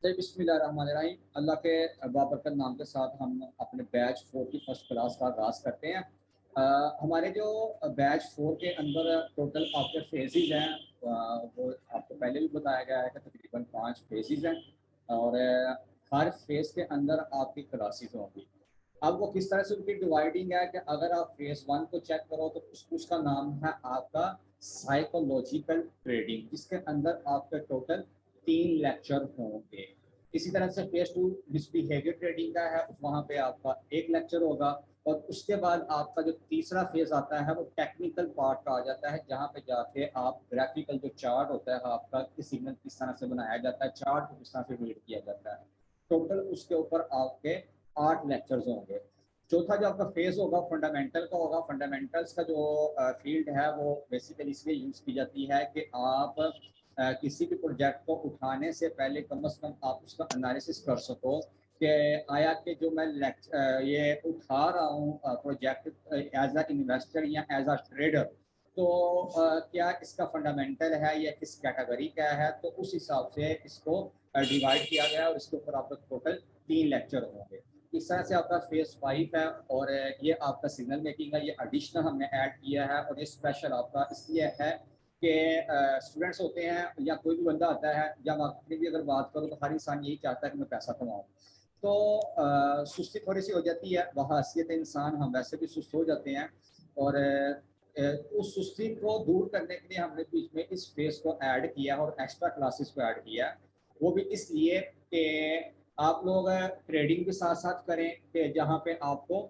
जय बिस्मिल्लाहिर्रहमानिर्रहीम। अल्लाह के बाबरकत नाम के साथ हम अपने बैच 4 की फर्स्ट क्लास का आगाज़ करते हैं। हमारे जो बैच 4 के अंदर टोटल आपके फेजेज हैं, वो आपको पहले भी बताया गया है कि तकरीबन 5 फेजेज हैं और हर फेज़ के अंदर आपकी क्लासेस होंगी। अब वो किस तरह से उनकी डिवाइडिंग है कि अगर आप फेज़ 1 को चेक करो तो उसका नाम है आपका साइकोलॉजिकल ट्रेडिंग, जिसके अंदर आपके टोटल 3 लेक्चर होंगे। इसी तरह से फेज़ 2 मिसबिहेवियर ट्रेडिंग का है, वहाँ पे आपका 1 लेक्चर होगा और उसके बाद आपका जो तीसरा फेज़ आता है वो टेक्निकल पार्ट का आ जाता है, जहाँ पे जाके आप ग्राफिकल जो चार्ट होता है आपका कि सिग्नल किस तरह से बनाया जाता है, चार्ट को किस तरह से रीड किया जाता है। टोटल उसके ऊपर आपके 8 लेक्चर्स होंगे। चौथा जो आपका फेज होगा फंडामेंटल का होगा। फंडामेंटल्स का जो फील्ड है वो बेसिकली इसलिए यूज़ की जाती है कि आप किसी भी प्रोजेक्ट को उठाने से पहले कम से कम आप उसका एनालिसिस कर सको कि आया कि जो मैं ये उठा रहा हूँ प्रोजेक्ट एज अ इन्वेस्टर या एज अ ट्रेडर, तो क्या इसका फंडामेंटल है या किस कैटेगरी का है, तो उस हिसाब से इसको डिवाइड किया गया और इसके ऊपर आपका टोटल 3 लेक्चर होंगे। इस तरह से आपका फेज 5 है और ये आपका सिग्नल मेकिंग है, ये एडिशनल हमने ऐड किया है और ये स्पेशल आपका इसलिए है कि स्टूडेंट्स होते हैं या कोई भी बंदा आता है, या मार्केट की अगर बात करूँ तो हर इंसान यही चाहता है कि मैं पैसा कमाऊँ। तो सुस्ती थोड़ी सी हो जाती है, बहैसियत इंसान हम वैसे भी सुस्त हो जाते हैं और उस सुस्ती को दूर करने के लिए हमने बीच में इस फेज को ऐड किया और एक्स्ट्रा क्लासेस को ऐड किया। वो भी इसलिए कि आप लोग ट्रेडिंग के साथ साथ करें कि जहाँ पे आपको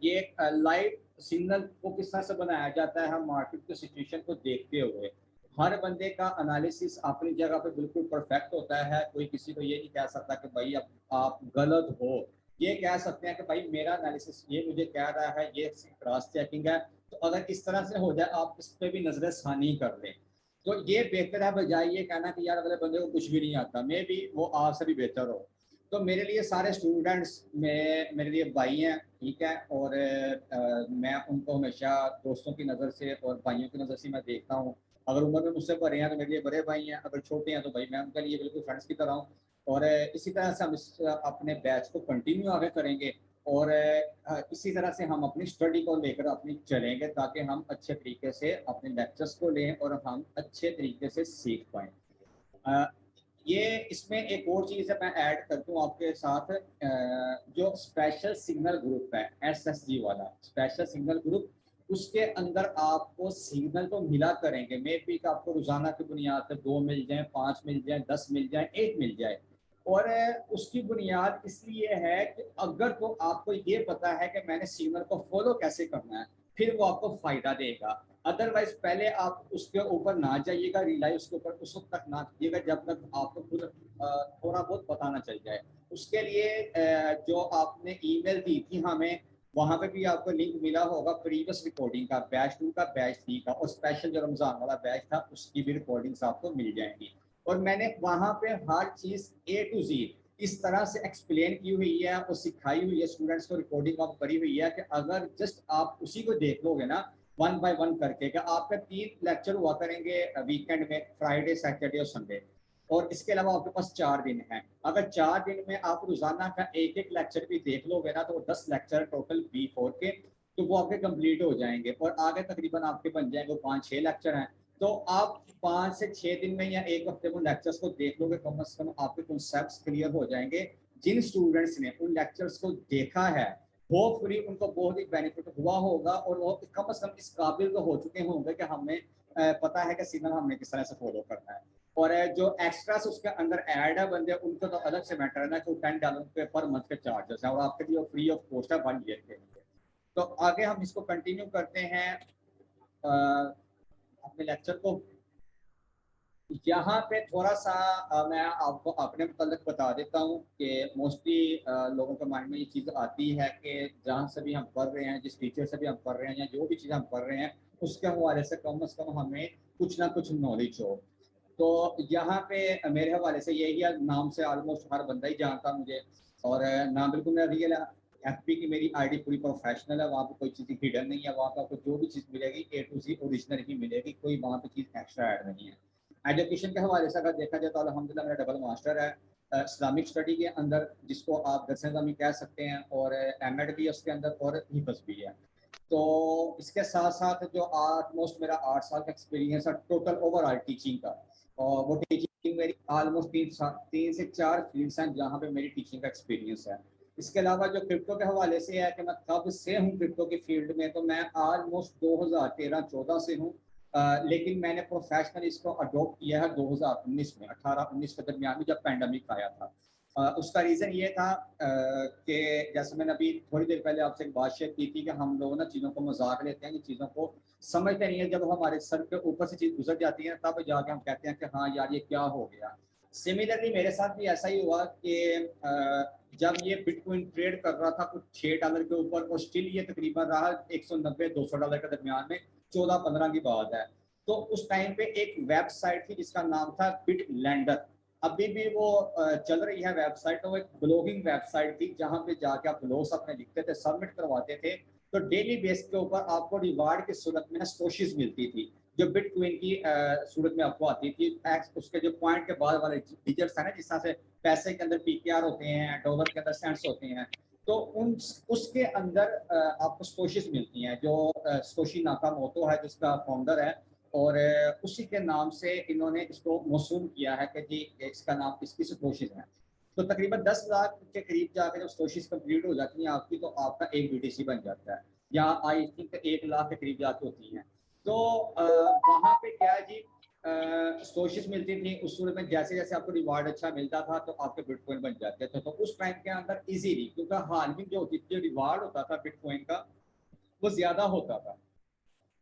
ये लाइव सिग्नल को किस तरह से बनाया जाता है मार्केट की सिचुएशन को देखते हुए। हर बंदे का एनालिसिस अपनी जगह पे बिल्कुल परफेक्ट होता है, कोई किसी को ये नहीं कह सकता कि भाई अब आप गलत हो। ये कह सकते हैं कि भाई मेरा एनालिसिस ये मुझे कह रहा है, ये क्रॉस चेकिंग है। तो अगर इस तरह से हो जाए आप इस पर भी नजर षानी कर लें, तो ये बेहतर है बजाय ये कहना कि यार अगले बंदे को कुछ भी नहीं आता, मे भी वो आपसे भी बेहतर हो। तो मेरे लिए सारे स्टूडेंट्स में मेरे लिए भाई हैं, ठीक है, और मैं उनको हमेशा दोस्तों की नज़र से और भाइयों की नज़र से मैं देखता हूँ। अगर उम्र में मुझसे बड़े हैं तो मेरे लिए बड़े भाई हैं, अगर छोटे हैं तो भाई मैं उनके लिए बिल्कुल फ्रेंड्स की तरह हूँ। और इसी तरह से हम अपने बैच को कंटिन्यू आगे करेंगे और इसी तरह से हम अपनी स्टडी को लेकर अपनी चलेंगे ताकि हम अच्छे तरीके से अपने लेक्चर्स को लें और हम अच्छे तरीके से सीख पाएँ। ये इसमें एक और चीज़ है मैं ऐड कर दूँ आपके साथ, जो स्पेशल सिग्नल ग्रुप है एसएसजी वाला स्पेशल सिग्नल ग्रुप, उसके अंदर आपको सिग्नल तो मिला करेंगे, मे बी का आपको रोजाना की बुनियाद पर 2 मिल जाए, 5 मिल जाए, 10 मिल जाए, 1 मिल जाए। और उसकी बुनियाद इसलिए है कि अगर तो आपको ये पता है कि मैंने सिग्नल को फॉलो कैसे करना है, फिर वो आपको फायदा देगा। अदरवाइज पहले आप उसके ऊपर ना जाइएगा, रिलाई उसके ऊपर उस वक्त तक ना कीजिएगा जब तक आपको खुद थोड़ा बहुत पता ना चल जाए। उसके लिए जो आपने ईमेल दी थी हमें, वहाँ पे भी आपको लिंक मिला होगा प्रीवियस रिकॉर्डिंग का, बैच 2 का, बैच 3 का, और स्पेशल जो रमजान वाला बैच था उसकी भी रिकॉर्डिंग्स आपको मिल जाएंगी। और मैंने वहाँ पे हर चीज़ ए टू जी इस तरह से एक्सप्लेन की हुई है और सिखाई हुई है, स्टूडेंट्स को रिकॉर्डिंग आप करी हुई है कि अगर जस्ट आप उसी को देख लोगे ना वन बाय वन करके, कि आपका 3 लेक्चर हुआ करेंगे वीकेंड में, फ्राइडे, सैटरडे और संडे, और इसके अलावा आपके पास 4 दिन हैं। अगर 4 दिन में आप रोजाना का एक एक लेक्चर भी देख लोगे ना, तो 10 लेक्चर टोटल बी4 के, तो वो आपके कंप्लीट हो जाएंगे और आगे तकरीबन आपके बन जाएंगे, वो 5-6 लेक्चर हैं। तो आप 5 से 6 दिन में या एक हफ्ते में लेक्चर्स को देख लोगे, कम से कम आपके कॉन्सेप्ट्स क्लियर हो जाएंगे। जिन स्टूडेंट्स ने उन लेक्चर्स को देखा है होपफुली उनको बहुत ही बेनिफिट हुआ होगा और वो कम से कम इस काबिल तो हो चुके होंगे कि हमें पता है कि सिग्नल हमने किस तरह से फॉलो करना है। और जो एक्स्ट्रास उसके अंदर ऐड है बंदे, उनको तो अलग से मैटर है ना कि $10 पे पर मंथ के चार्जेस है और आपके लिए फ्री ऑफ कॉस्ट है 1 ईयर के लिए। तो आगे हम इसको कंटिन्यू करते हैं अपने लेक्चर को। यहाँ पे थोड़ा सा मैं आपको अपने मतलब बता देता हूँ कि मोस्टली लोगों के माइंड में ये चीज़ आती है कि जहाँ से भी हम पढ़ रहे हैं, जिस टीचर से भी हम पढ़ रहे हैं या जो भी चीज़ हम पढ़ रहे हैं, उसके हवाले से कम हमें कुछ ना कुछ नॉलेज हो। तो यहाँ पे मेरे हवाले से यही है, नाम से ऑलमोस्ट हर बंदा ही जानता मुझे, और नाम बिल्कुल मेरा रियल है। एफपी की मेरी आईडी पूरी प्रोफेशनल है, वहाँ पे कोई चीज़ हिडन नहीं है, वहाँ पे आपको जो भी चीज़ मिलेगी ए टू जी ओरिजिनल ही मिलेगी, कोई वहाँ पे चीज़ एक्स्ट्रा ऐड नहीं है। एजुकेशन के हवाले से अगर देखा जाए तो अल्हम्दुलिल्लाह मेरा डबल मास्टर है इस्लामिक स्टडी के अंदर, जिसको आप दरस निज़ामी कह सकते हैं, और एमएड भी है उसके अंदर, और हिफ्ज़ भी है। तो इसके साथ साथ जो ऑलमोस्ट मेरा 8 साल का एक्सपीरियंस है टोटल ओवरऑल टीचिंग का, और वो टीचिंग मेरी ऑलमोस्ट 3 से 4 फील्ड्स हैं जहाँ पे मेरी टीचिंग का एक्सपीरियंस है। इसके अलावा जो क्रिप्टो के हवाले से है कि मैं कब से हूँ क्रिप्टो की फील्ड में, तो मैं ऑलमोस्ट 2013-14 से हूँ। लेकिन मैंने प्रोफेशनल इसको अडोप्ट किया है 2019 में, 18-19 के दरमियान में, जब पैंडमिक आया था। उसका रीज़न ये था कि जैसे मैंने अभी थोड़ी देर पहले आपसे एक बात शेयर की थी कि हम लोग ना चीज़ों को मजाक लेते हैं, कि चीज़ों को समझते नहीं है। जब हमारे सर के ऊपर से चीज़ गुजर जाती है तब जाके हम कहते हैं कि हाँ यार ये क्या हो गया। सिमिलरली मेरे साथ भी ऐसा ही हुआ कि जब ये बिटकॉइन ट्रेड कर रहा था कुछ $6 के ऊपर, और स्टिल ये तकरीबन रहा $190-200 के दरमियान में, 14-15 की बात है। तो उस टाइम पे एक वेबसाइट थी जिसका नाम था बिट लैंडर, अभी भी वो चल रही है वेबसाइट। तो वो एक ब्लॉगिंग वेबसाइट थी जहाँ पे जाके आप ब्लॉग्स अपने लिखते थे, सबमिट करवाते थे, तो डेली बेस के ऊपर आपको रिवार्ड की सूरत में स्टोशीज मिलती थी, जो बिटकॉइन की सूरत में आपको आती थी। उसके जो पॉइंट के बाद वाले डिजिट्स है ना, जिस तरह से पैसे के अंदर पीकेआर होते हैं, डॉलर के अंदर सेंट्स होते हैं, तो उन उसके अंदर आपको स्टोशीज मिलती हैं। जो स्टोशी नाकामोटो है जिसका फाउंडर है, और उसी के नाम से इन्होंने इसको मौसूम किया है कि जी इसका नाम इसकी सतोशिश है। तो तकरीबन 10 लाख के करीब जाकर जब सतोशिश कंप्लीट हो जाती है आपकी, तो आपका एक बीटीसी बन जाता है, या आई थिंक 1 लाख के करीब जाके होती हैं। तो वहाँ पे क्या है जी, सतोशिश मिलती थी। उस सूरत में जैसे जैसे आपको रिवार्ड अच्छा मिलता था तो आपके बिटकॉइन बन जाते थे। तो उस टाइम के अंदर इजीली, क्योंकि हार्डनिंग जो होती थी, जो रिवार्ड होता था बिटकॉइन का, वो ज्यादा होता था।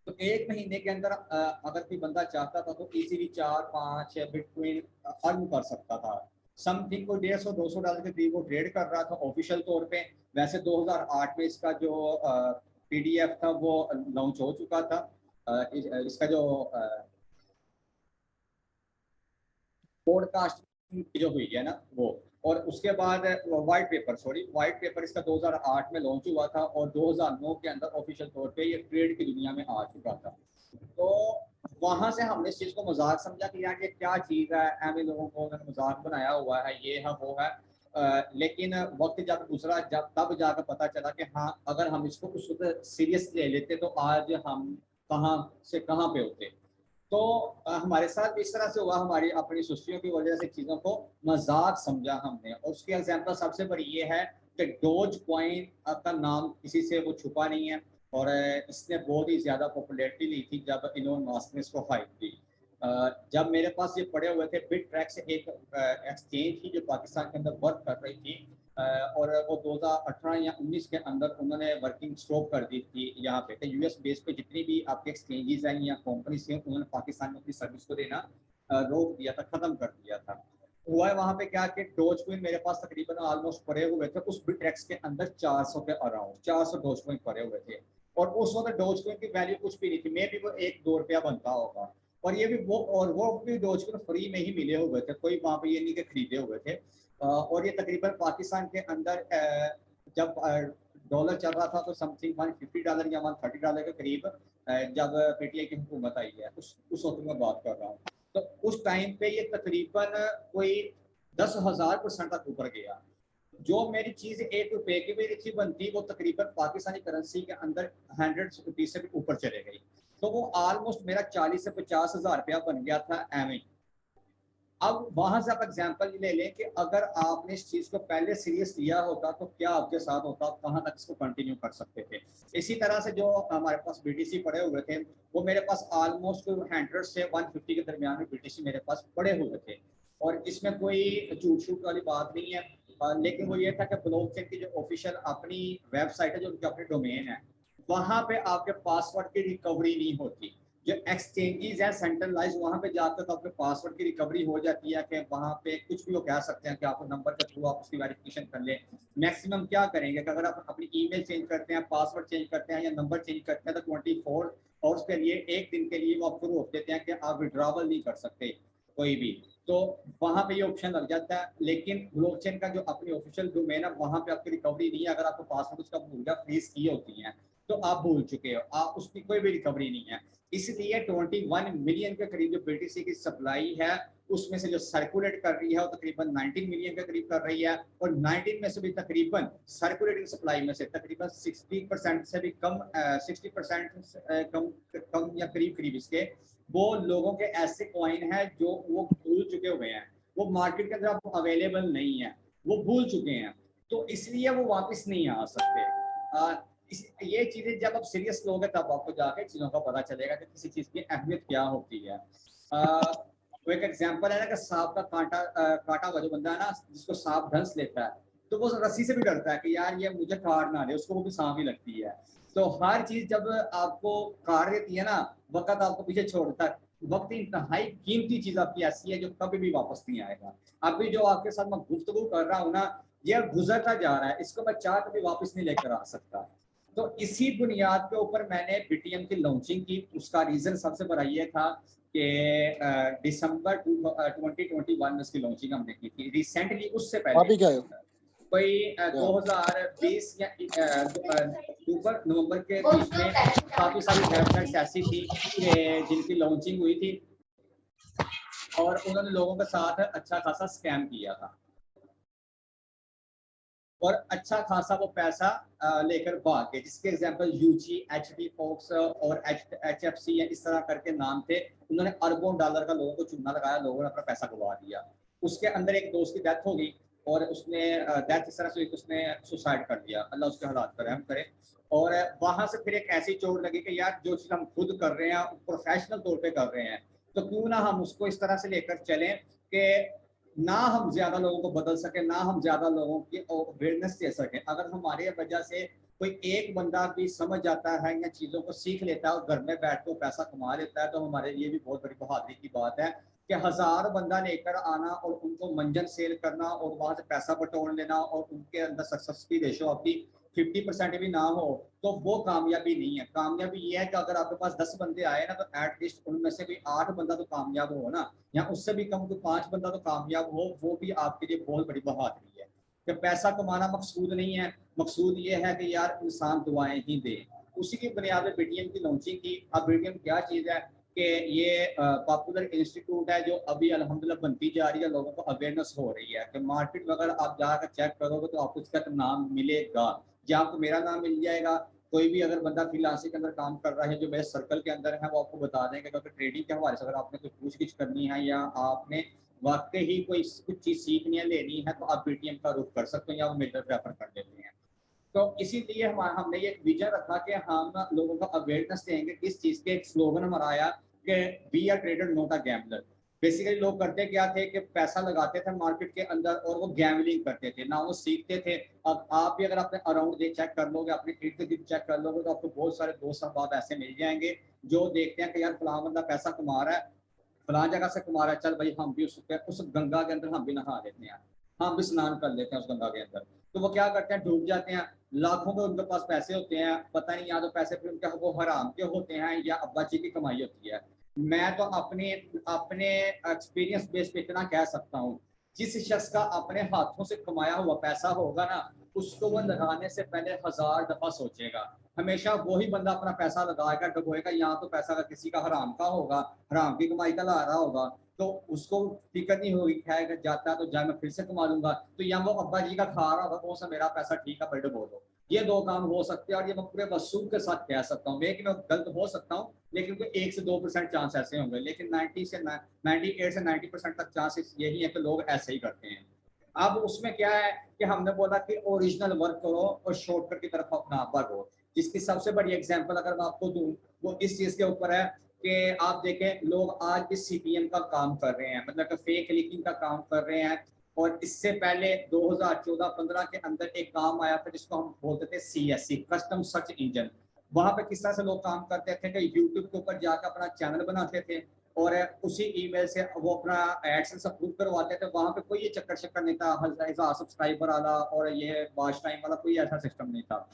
तो 1 महीने के अंदर अगर कोई बंदा चाहता था तो इजीली 4-5 बिटकॉइन अर्न कर सकता था। समथिंग को $150-200 के करीब वो ट्रेड कर रहा था ऑफिशियल तौर पे। वैसे 2008 में इसका जो पीडीएफ था वो लॉन्च हो चुका था। इसका जो पॉडकास्ट जो हुई है ना वो, और उसके बाद वाइट पेपर इसका 2008 में लॉन्च हुआ था, और 2009 के अंदर ऑफिशियल तौर पे ये ट्रेड की दुनिया में आ चुका था। तो वहां से हमने इस चीज को मजाक समझा कि यार ये क्या चीज है, ऐसे लोगों को उन्होंने मजाक बनाया हुआ है, ये है वो है। लेकिन वक्त जब गुजरा, जब तब जाकर पता चला कि हाँ, अगर हम इसको उस वक्त सीरियस ले लेते तो आज हम कहाँ से कहाँ पे होते। तो हमारे साथ इस तरह से हुआ, हमारी अपनी सुस्तियों की वजह से चीज़ों को मजाक समझा हमने। और उसकी एग्जांपल सबसे बड़ी ये है कि डोज कॉइन का नाम किसी से वो छुपा नहीं है, और इसने बहुत ही ज़्यादा पॉपुलैरिटी ली थी जब इलोन मस्क ने इसको हाइप की। जब मेरे पास ये पड़े हुए थे, बिट ट्रैक से एक एक्सचेंज थी जो पाकिस्तान के अंदर वर्क कर रही थी, और वो 2018 या 19 के अंदर उन्होंने वर्किंग स्टॉप कर दी थी। यहाँ पे तो यूएस बेस पे जितनी भी आपके एक्सचेंजेस हैं या कंपनीज हैं, उन्होंने पाकिस्तान में अपनी सर्विस को देना रोक दिया था, खत्म कर दिया था। हुआ है वहाँ पे क्या कि डोज कॉइन मेरे पास तकरीबन ऑलमोस्ट पड़े हुए थे उस बिटरेक्स के अंदर 400 के अराउंड 400 डोज कॉइन पड़े हुए थे। और उस वक्त डोज कॉइन की वैल्यू कुछ भी नहीं थी, मे भी वो 1-2 रुपया बनता होगा। और ये भी वो भी डोज कॉइन फ्री में ही मिले हुए थे, कोई वहाँ पे ये नहीं कि खरीदे हुए थे। और ये तकरीबन पाकिस्तान के अंदर जब डॉलर चल रहा था तो समथिंग $150 या $130 के करीब, जब पीटीआई की हुकूमत आई है, उस वक्त मैं बात कर रहा हूँ। तो उस टाइम पे ये तकरीबन कोई 10,000% तक ऊपर गया। जो मेरी चीज ₹1 की भी थी बनती, वो तकरीबन पाकिस्तानी करेंसी के अंदर 100 रुपीज से भी ऊपर चले गई। तो वो ऑलमोस्ट मेरा 40 से 50 हजार रुपया बन गया था एवं। अब वहां से आप एग्जाम्पल ले लें कि अगर आपने इस चीज को पहले सीरियस लिया होता तो क्या आपके साथ होता, आप कहाँ तक इसको कंटिन्यू कर सकते थे। इसी तरह से जो हमारे पास बीटीसी पड़े हुए थे, वो मेरे पास ऑलमोस्ट 100 से 150 के दरमियान में बीटीसी मेरे पास पड़े हुए थे। और इसमें कोई झूठ शूट वाली बात नहीं है। लेकिन वो ये था कि ब्लॉकचेन की जो ऑफिशियल अपनी वेबसाइट है, जो उनकी अपनी डोमेन है, वहां पे आपके पासवर्ड की रिकवरी नहीं होती। जो एक्सचेंजेस है सेंट्रलाइज, वहां पे जाकर तो आपके पासवर्ड की रिकवरी हो जाती है कि वहां पे कुछ भी वो कह सकते हैं कि आपको नंबर के थ्रू आप उसकी वेरिफिकेशन कर लें। मैक्सिमम क्या करेंगे कि अगर आप अपनी ईमेल चेंज करते हैं, पासवर्ड चेंज करते हैं या नंबर चेंज करते हैं, तो 24 आवर्स के लिए, एक दिन के लिए वो आपको रोक देते हैं कि आप विड्रॉवल नहीं कर सकते कोई भी। तो वहां पे ये ऑप्शन लग जाता है। लेकिन ब्लॉकचेन का जो अपनी ऑफिशियल डोमेन है, वहां पे आपकी रिकवरी नहीं है अगर आपको पासवर्ड उसका भूल गया, फ्रीज की होती है। तो आप भूल चुके हो, आप उसकी कोई भी रिकवरी नहीं है। इसलिए 21 मिलियन के करीब जो बीटीसी की सप्लाई है, उसमें से जो सर्कुलेट कर रही है वो तकरीबन 19 मिलियन के करीब कर रही है, और 19 में से भी तकरीबन सर्कुलेटिंग सप्लाई में से तकरीबन 60% से भी कम 60% कम कम या करीब करीब इसके वो लोगों के ऐसे कॉइन हैं जो वो भूल चुके हुए हैं, वो मार्केट के अंदर अब अवेलेबल नहीं है, वो भूल चुके हैं, तो इसलिए वो वापस नहीं आ सकते। ये चीजें जब आप सीरियस लोगे तब आपको जाके चीजों का पता चलेगा कि किसी चीज की अहमियत क्या होती है। तो एक एग्जांपल है ना कि सांप का काटा हुआ जो बंदा है ना, जिसको सांप डंस लेता है, तो वो रस्सी से भी डरता है कि यार ये मुझे काट ना दे, उसको वो भी सांप ही लगती है। तो हर चीज जब आपको काट देती है ना, वक्त आपको पीछे छोड़ता है। वक्त इंतहाई कीमती चीज आपकी ऐसी है जो कभी भी वापस नहीं आएगा। अभी जो आपके साथ मैं गुफ्तगू कर रहा हूँ ना, ये गुजरता जा रहा है, इसको मैं चाह कभी वापस नहीं लेकर आ सकता। तो इसी बुनियाद के ऊपर मैंने बीटीएम की लॉन्चिंग की। उसका रीजन सबसे बड़ा ये था कि दिसंबर 2021 में इसकी लॉन्चिंग हमने की थी। रिसेंटली उससे आप पहले ही क्या है कोई 2020 या अक्टूबर नवंबर के बीच में काफी सारी वेबसाइट्स ऐसी थी कि जिनकी लॉन्चिंग हुई थी और उन्होंने लोगों के साथ अच्छा खासा स्कैम किया था और अच्छा खासा वो पैसा लेकर भाग गए, जिसके एग्जांपल यूजी, एचडी फॉक्स और एचएफसी या इस तरह करके नाम थे। उन्होंने अरबों डॉलर का लोगों को चूना लगाया, लोगों ने अपना पैसा गवा दिया। उसके अंदर एक दोस्त की डेथ हो गई और उसने डेथ इस तरह से उसने सुसाइड कर दिया, अल्लाह उसके हालात पर रहम करे। और वहां से फिर एक ऐसी चोट लगी कि यार जो चीज़ हम खुद कर रहे हैं, प्रोफेशनल तौर पे कर रहे हैं, तो क्यों ना हम उसको इस तरह से लेकर चलें कि ना हम ज्यादा लोगों को बदल सके, ना हम ज्यादा लोगों की अवेयरनेस दे सके। अगर हमारे वजह से कोई एक बंदा भी समझ जाता है या चीजों को सीख लेता है और घर में बैठ कर पैसा कमा लेता है, तो हमारे लिए भी बहुत बड़ी बहादुरी की बात है कि 1000 बंदा लेकर आना और उनको मंजन सेल करना और वहां से पैसा बटोर लेना और उनके अंदर सक्सेस की रेशो आपकी 50% भी ना हो, तो वो कामयाबी नहीं है। कामयाबी ये है कि अगर आपके पास 10 बंदे आए ना, तो एटलीस्ट उनमें से भी 8 बंदा तो कामयाब हो ना, या उससे भी कम, तो 5 बंदा तो कामयाब हो, वो भी आपके लिए बहुत बड़ी बहादुरी है। कि पैसा कमाना मकसूद नहीं है, मकसूद ये है कि यार इंसान दुआएं ही दे। उसी की बुनियाद पर बीटीएम की लॉन्चिंग की। अब बीटीएम क्या चीज़ है कि ये पॉपुलर इंस्टीट्यूट है जो अभी अल्हम्दुलिल्लाह बनती जा रही है, लोगों को अवेयरनेस हो रही है कि मार्केट में अगर आप जाकर चेक करोगे तो आपको इसका नाम मिलेगा, या आपको मेरा नाम मिल जाएगा। कोई भी अगर बंदा फ्रीलांसिंग के अंदर काम कर रहा है जो मेरे सर्कल के अंदर है, वो आपको बता देंगे। अगर ट्रेडिंग के हवाले से अगर आपने कोई पूछगिछ करनी है या आपने वाकई ही कोई कुछ चीज़ सीखनी है, लेनी है, तो आप बीटीएम का रुख कर सकते हो या वो मेरे रेफर कर देते हैं। तो इसीलिए हमने ये एक विजन रखा कि हम लोगों को अवेयरनेस देंगे। इस चीज़ के एक स्लोगन हमारा आया कि be a trader not a gambler. Basically लोग करते क्या थे कि पैसा लगाते थे मार्केट के अंदर और वो गैम्बलिंग करते थे, ना वो सीखते थे। अब आप भी अगर अपने अराउंड दे चेक कर लोगे, अपने इर्द गिर्द चेक कर लोगे, तो आपको बहुत सारे दोस्त अहबाब ऐसे मिल जाएंगे जो देखते हैं कि यार फलां बंदा पैसा कमा रहा है, फलां जगह से कमा रहा है, चल भाई हम भी उस गंगा के अंदर हम भी नहा लेते हैं, हम भी स्नान कर लेते हैं उस गंगा के अंदर। तो वो क्या करते हैं, डूब जाते हैं। लाखों के उनके पास पैसे होते हैं, पता नहीं या तो पैसे फिर उनके वो हराम के होते हैं या अब्बा जी की कमाई होती है। मैं तो अपने अपने एक्सपीरियंस बेस पे इतना कह सकता हूँ, जिस शख्स का अपने हाथों से कमाया हुआ पैसा होगा ना, उसको वो लगाने से पहले 1000 दफा सोचेगा। हमेशा वही बंदा अपना पैसा लगाएगा, डबोएगा, यहाँ तो पैसा का किसी का हराम का होगा, हराम की कमाई का ला रहा होगा, तो उसको दिक्कत नहीं होगी, खाएगा जाता है तो जाए मैं फिर से कमा लूंगा। तो या वो अब्बा जी का खा रहा होगा, कौन सा मेरा पैसा ठीक है, बड़े बोलो। ये दो काम हो सकते हैं और ये मैं पूरे वसूख के साथ कह सकता हूँ। लेकिन मैं गलत हो सकता हूँ, लेकिन कोई 1 से 2% चांस ऐसे होंगे, लेकिन 98 से 90% तक चांसेस यही है कि लोग ऐसे ही करते हैं। अब उसमें क्या है कि हमने बोला कि ओरिजिनल वर्क करो और शॉर्टकट की तरफ अपना बढ़ो। जिसकी सबसे बड़ी एग्जांपल अगर मैं आपको दूं, वो इस चीज के ऊपर है कि आप देखें लोग आज भी सीपीएम का काम कर रहे हैं, मतलब फेक लीकिंग का काम कर रहे हैं। और इससे पहले 2014-15 के अंदर एक काम आया था जिसको हम बोलते थे सीएससी, कस्टम सर्च इंजन। वहां पे किस तरह से लोग काम करते थे कि यूट्यूब के ऊपर जाकर अपना चैनल बनाते थे और उसी ईमेल से वो अपना एडसेंस अप्रूव करवाते थे। वहां पे कोई ये चक्कर शक्कर नहीं था, 1000 सब्सक्राइबर वाला और ये वॉच टाइम वाला कोई ऐसा सिस्टम नहीं था।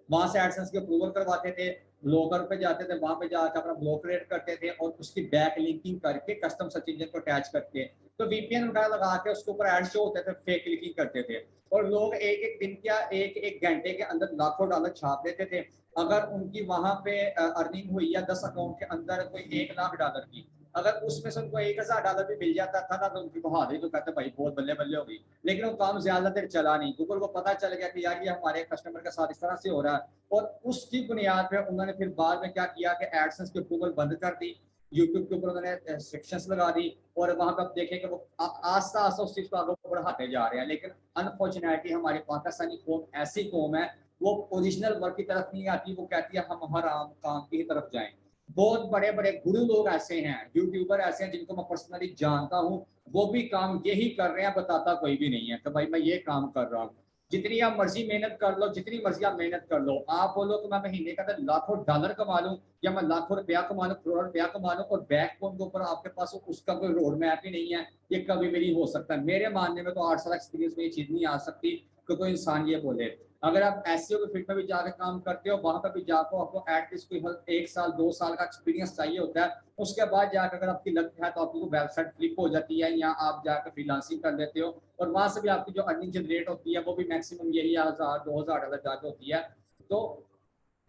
वहां से एडसेंस की अप्रूवल करवाते थे, ब्लॉगर पे जाते थे, वहां पे जाकर अपना ब्लॉग क्रिएट करते थे और उसकी बैक लिंकिंग करके कस्टम सर्च इंजन को अटैच करके तो VPN वगैरह लगा के उसके ऊपर एड शो होते थे, फेक क्लिकिंग करते थे, और लोग एक एक दिन क्या एक एक घंटे के अंदर लाखों डॉलर छाप देते थे। अगर उनकी वहां पे अर्निंग हुई या 10 अकाउंट के अंदर कोई 1 लाख डॉलर की, अगर उसमें से उनको 1,000 डॉलर भी मिल जाता था ना, तो उनकी बहादुरी तो कहते भाई बहुत बल्ले बल्ले हो गई। लेकिन वो काम ज्यादा देर चला नहीं, गूगल को पता चल गया कि यार ये हमारे कस्टमर के साथ इस तरह से हो रहा है, और उसकी बुनियाद पे उन्होंने फिर बाद में क्या किया कि एडसेंस की अप्रूवल बंद कर दी, यूट्यूब के ऊपर उन्होंने रिस्ट्रिक्शंस लगा दी, और वहां पर आप देखें कि वो आस्ता आस्ता उस चीज को आगे बढ़ाते जा रहे हैं। लेकिन अनफॉर्चुनेटली हमारी पाकिस्तानी कौम ऐसी कौम है, वो ओरिजिनल वर्क की तरफ नहीं आती, वो कहती है हम हराम काम की तरफ जाएं। बहुत बड़े बड़े गुरु लोग ऐसे हैं, यूट्यूबर ऐसे हैं जिनको मैं पर्सनली जानता हूँ, वो भी काम यही कर रहे हैं, बताता कोई भी नहीं है कि भाई मैं ये काम कर रहा हूँ। जितनी आप मर्जी मेहनत कर लो, जितनी मर्जी आप मेहनत कर लो, आप बोलो कि मैं महीने का अंदर लाखों डॉलर कमा लूं, या मैं लाखों रुपया कमा लूं, करोड़ रुपया कमा लूं, और बैकबोन के ऊपर आपके पास उसका कोई रोड मैप ही नहीं है, ये कभी भी नहीं हो सकता। मेरे मानने में तो 8 साल एक्सपीरियंस में ये चीज नहीं आ सकती कि कोई इंसान ये बोले। अगर आप एसईओ के फील्ड में भी जाकर काम करते हो, वहां पर भी जाकर आपको एटलीस्ट कोई 1 साल 2 साल का एक्सपीरियंस चाहिए होता है। उसके बाद जाकर अगर आपकी लक है तो आपकी वेबसाइट फ्लिप हो जाती है, या आप जाकर फ्रीलांसिंग कर लेते हो, और वहां से भी आपकी जो अर्निंग जनरेट होती है वो भी मैक्सिमम यही 1,000 2,000 डॉलर जाकर होती है। तो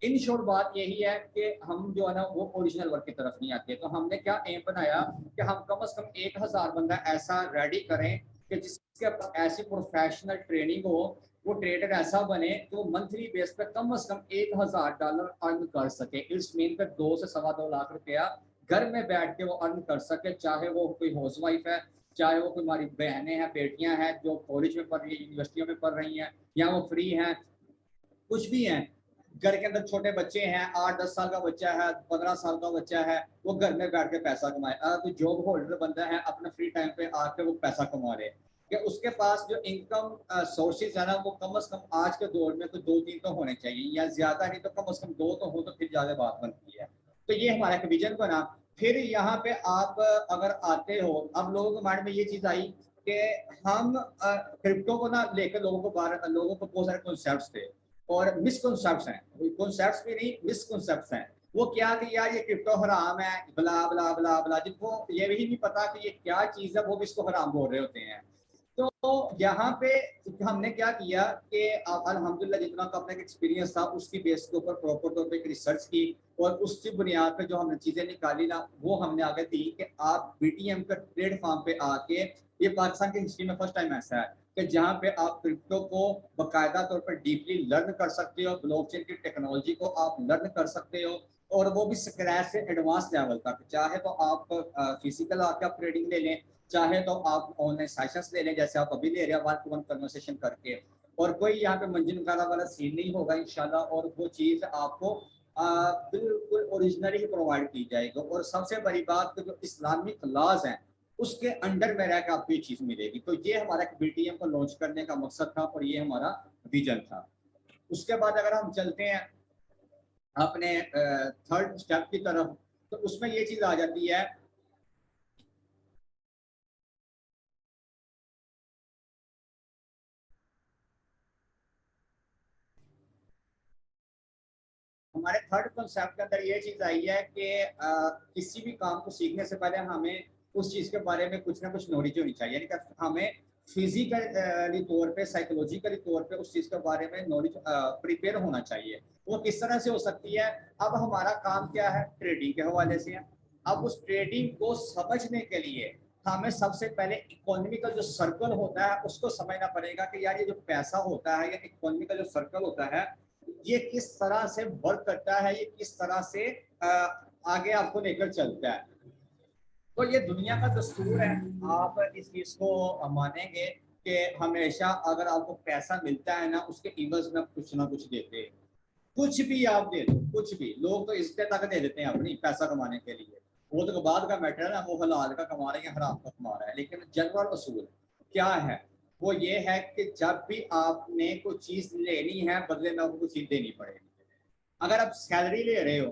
इन शॉर्ट बात यही है कि हम जो है ना वो ओरिजिनल वर्क की तरफ नहीं आते। तो हमने क्या एम बनाया कि हम कम से कम 1,000 बंदा ऐसा रेडी करें कि जिसके पास ऐसी प्रोफेशनल ट्रेनिंग हो, वो ट्रेडर ऐसा बने कि वो मंथली बेस पे कम से कम 1,000 डॉलर अर्न कर सके। इट्स मीन पे 2 से 2.25 लाख रुपया घर में बैठ के वो अर्न कर सके, चाहे वो कोई हाउस वाइफ है, चाहे वो कोई हमारी बहनें हैं, बेटियां हैं जो कॉलेज में पढ़ रही है, यूनिवर्सिटियों में पढ़ रही हैं, या वो फ्री हैं, कुछ भी हैं। घर के अंदर छोटे बच्चे हैं, 8-10 साल का बच्चा है, 15 साल का बच्चा है, वो घर में बैठ के पैसा कमाए। अगर कोई जॉब होल्डर बंदा है, अपने फ्री टाइम पे आके वो पैसा कमा रहे हैं, कि उसके पास जो इनकम सोर्सेज है ना, वो कम से कम आज के दौर में तो 2-3 तो होने चाहिए, या ज्यादा नहीं तो कम से कम 2 तो हो, तो फिर ज्यादा बात बनती है। तो ये हमारा एक विजन बना। फिर यहाँ पे आप अगर आते हो, अब लोगों के माइंड में ये चीज आई कि हम क्रिप्टो को ना लेकर लोगों को बहुत सारे कॉन्सेप्ट थे और मिसकॉन्सेप्ट्स हैं, कॉन्सेप्ट्स भी नहीं मिसकॉन्सेप्ट्स हैं। वो क्या कि यार ये क्रिप्टो हराम है, बला बला बला बला, जिनको ये भी नहीं पता कि ये क्या चीज है वो भी इसको हराम बोल रहे होते हैं। तो यहाँ पे हमने क्या किया कि अल्हम्दुलिल्लाह जितना का अपना एक्सपीरियंस था उसकी बेस के ऊपर प्रॉपर तौर पे रिसर्च की, और उसकी बुनियाद पे जो हमने चीजें निकाली ना वो हमने आगे दी कि आप बीटीएम का प्लेटफॉर्म पे आके, ये पाकिस्तान की हिस्ट्री में फर्स्ट टाइम ऐसा है कि जहाँ पे आप क्रिप्टो को बाकायदा तौर पर डीपली लर्न कर सकते हो, ब्लॉकचेन की टेक्नोलॉजी को आप लर्न कर सकते हो, और वो भी स्क्रैच से एडवांस लेवल तक। चाहे तो आप फिजिकल आके आप ट्रेडिंग ले लें, चाहे तो आप ऑनलाइन सेशंस ले लें जैसे आप अभी ले रहे हैं, 1-to-1 कन्वर्सेशन करके, और कोई यहाँ पे मंजिल वगैरह वाला सीन नहीं होगा इंशाल्लाह, और वो चीज़ आपको बिल्कुल ओरिजिनली ही प्रोवाइड की जाएगी। और सबसे बड़ी बात कि जो इस्लामिक लॉज हैं उसके अंडर में रहकर आपको ये चीज़ मिलेगी। तो ये हमारा बीटीएम को लॉन्च करने का मकसद था, और ये हमारा विजन था। उसके बाद अगर हम चलते हैं अपने थर्ड स्टेप की तरफ, तो उसमें ये चीज़ आ जाती है, हमारे थर्ड कॉन्सेप्ट के अंदर ये चीज आई है कि किसी भी काम को सीखने से पहले हमें उस चीज के बारे में कुछ ना कुछ नॉलेज होनी चाहिए, यानी कि हमें फिजिकली तौर पे, साइकोलॉजिकली तौर पे उस चीज के बारे में नॉलेज प्रिपेयर होना चाहिए। वो किस तरह से हो सकती है? अब हमारा काम क्या है? ट्रेडिंग के हवाले से है। अब उस ट्रेडिंग को समझने के लिए हमें सबसे पहले इकोनॉमिकल जो सर्कल होता है उसको समझना पड़ेगा कि यार ये जो पैसा होता है या इकोनॉमिकल जो सर्कल होता है ये किस तरह से वर्क करता है, ये किस तरह से आगे आपको लेकर चलता है। तो ये दुनिया का दस्तूर है, आप इस चीज को मानेंगे कि हमेशा अगर आपको पैसा मिलता है ना, उसके इवज में कुछ ना कुछ देते हैं। कुछ भी आप दे दो, कुछ भी, लोग तो इज्जत तक दे देते हैं अपनी पैसा कमाने के लिए। वो तो बाद का मैटर है ना, वो हलाल का कमा रहे हैं हराम का कमा रहा है, लेकिन जनरल असूल क्या है? वो ये है कि जब भी आपने कोई चीज लेनी है बदले में आपको कोई चीज देनी पड़ेगी। अगर आप सैलरी ले रहे हो,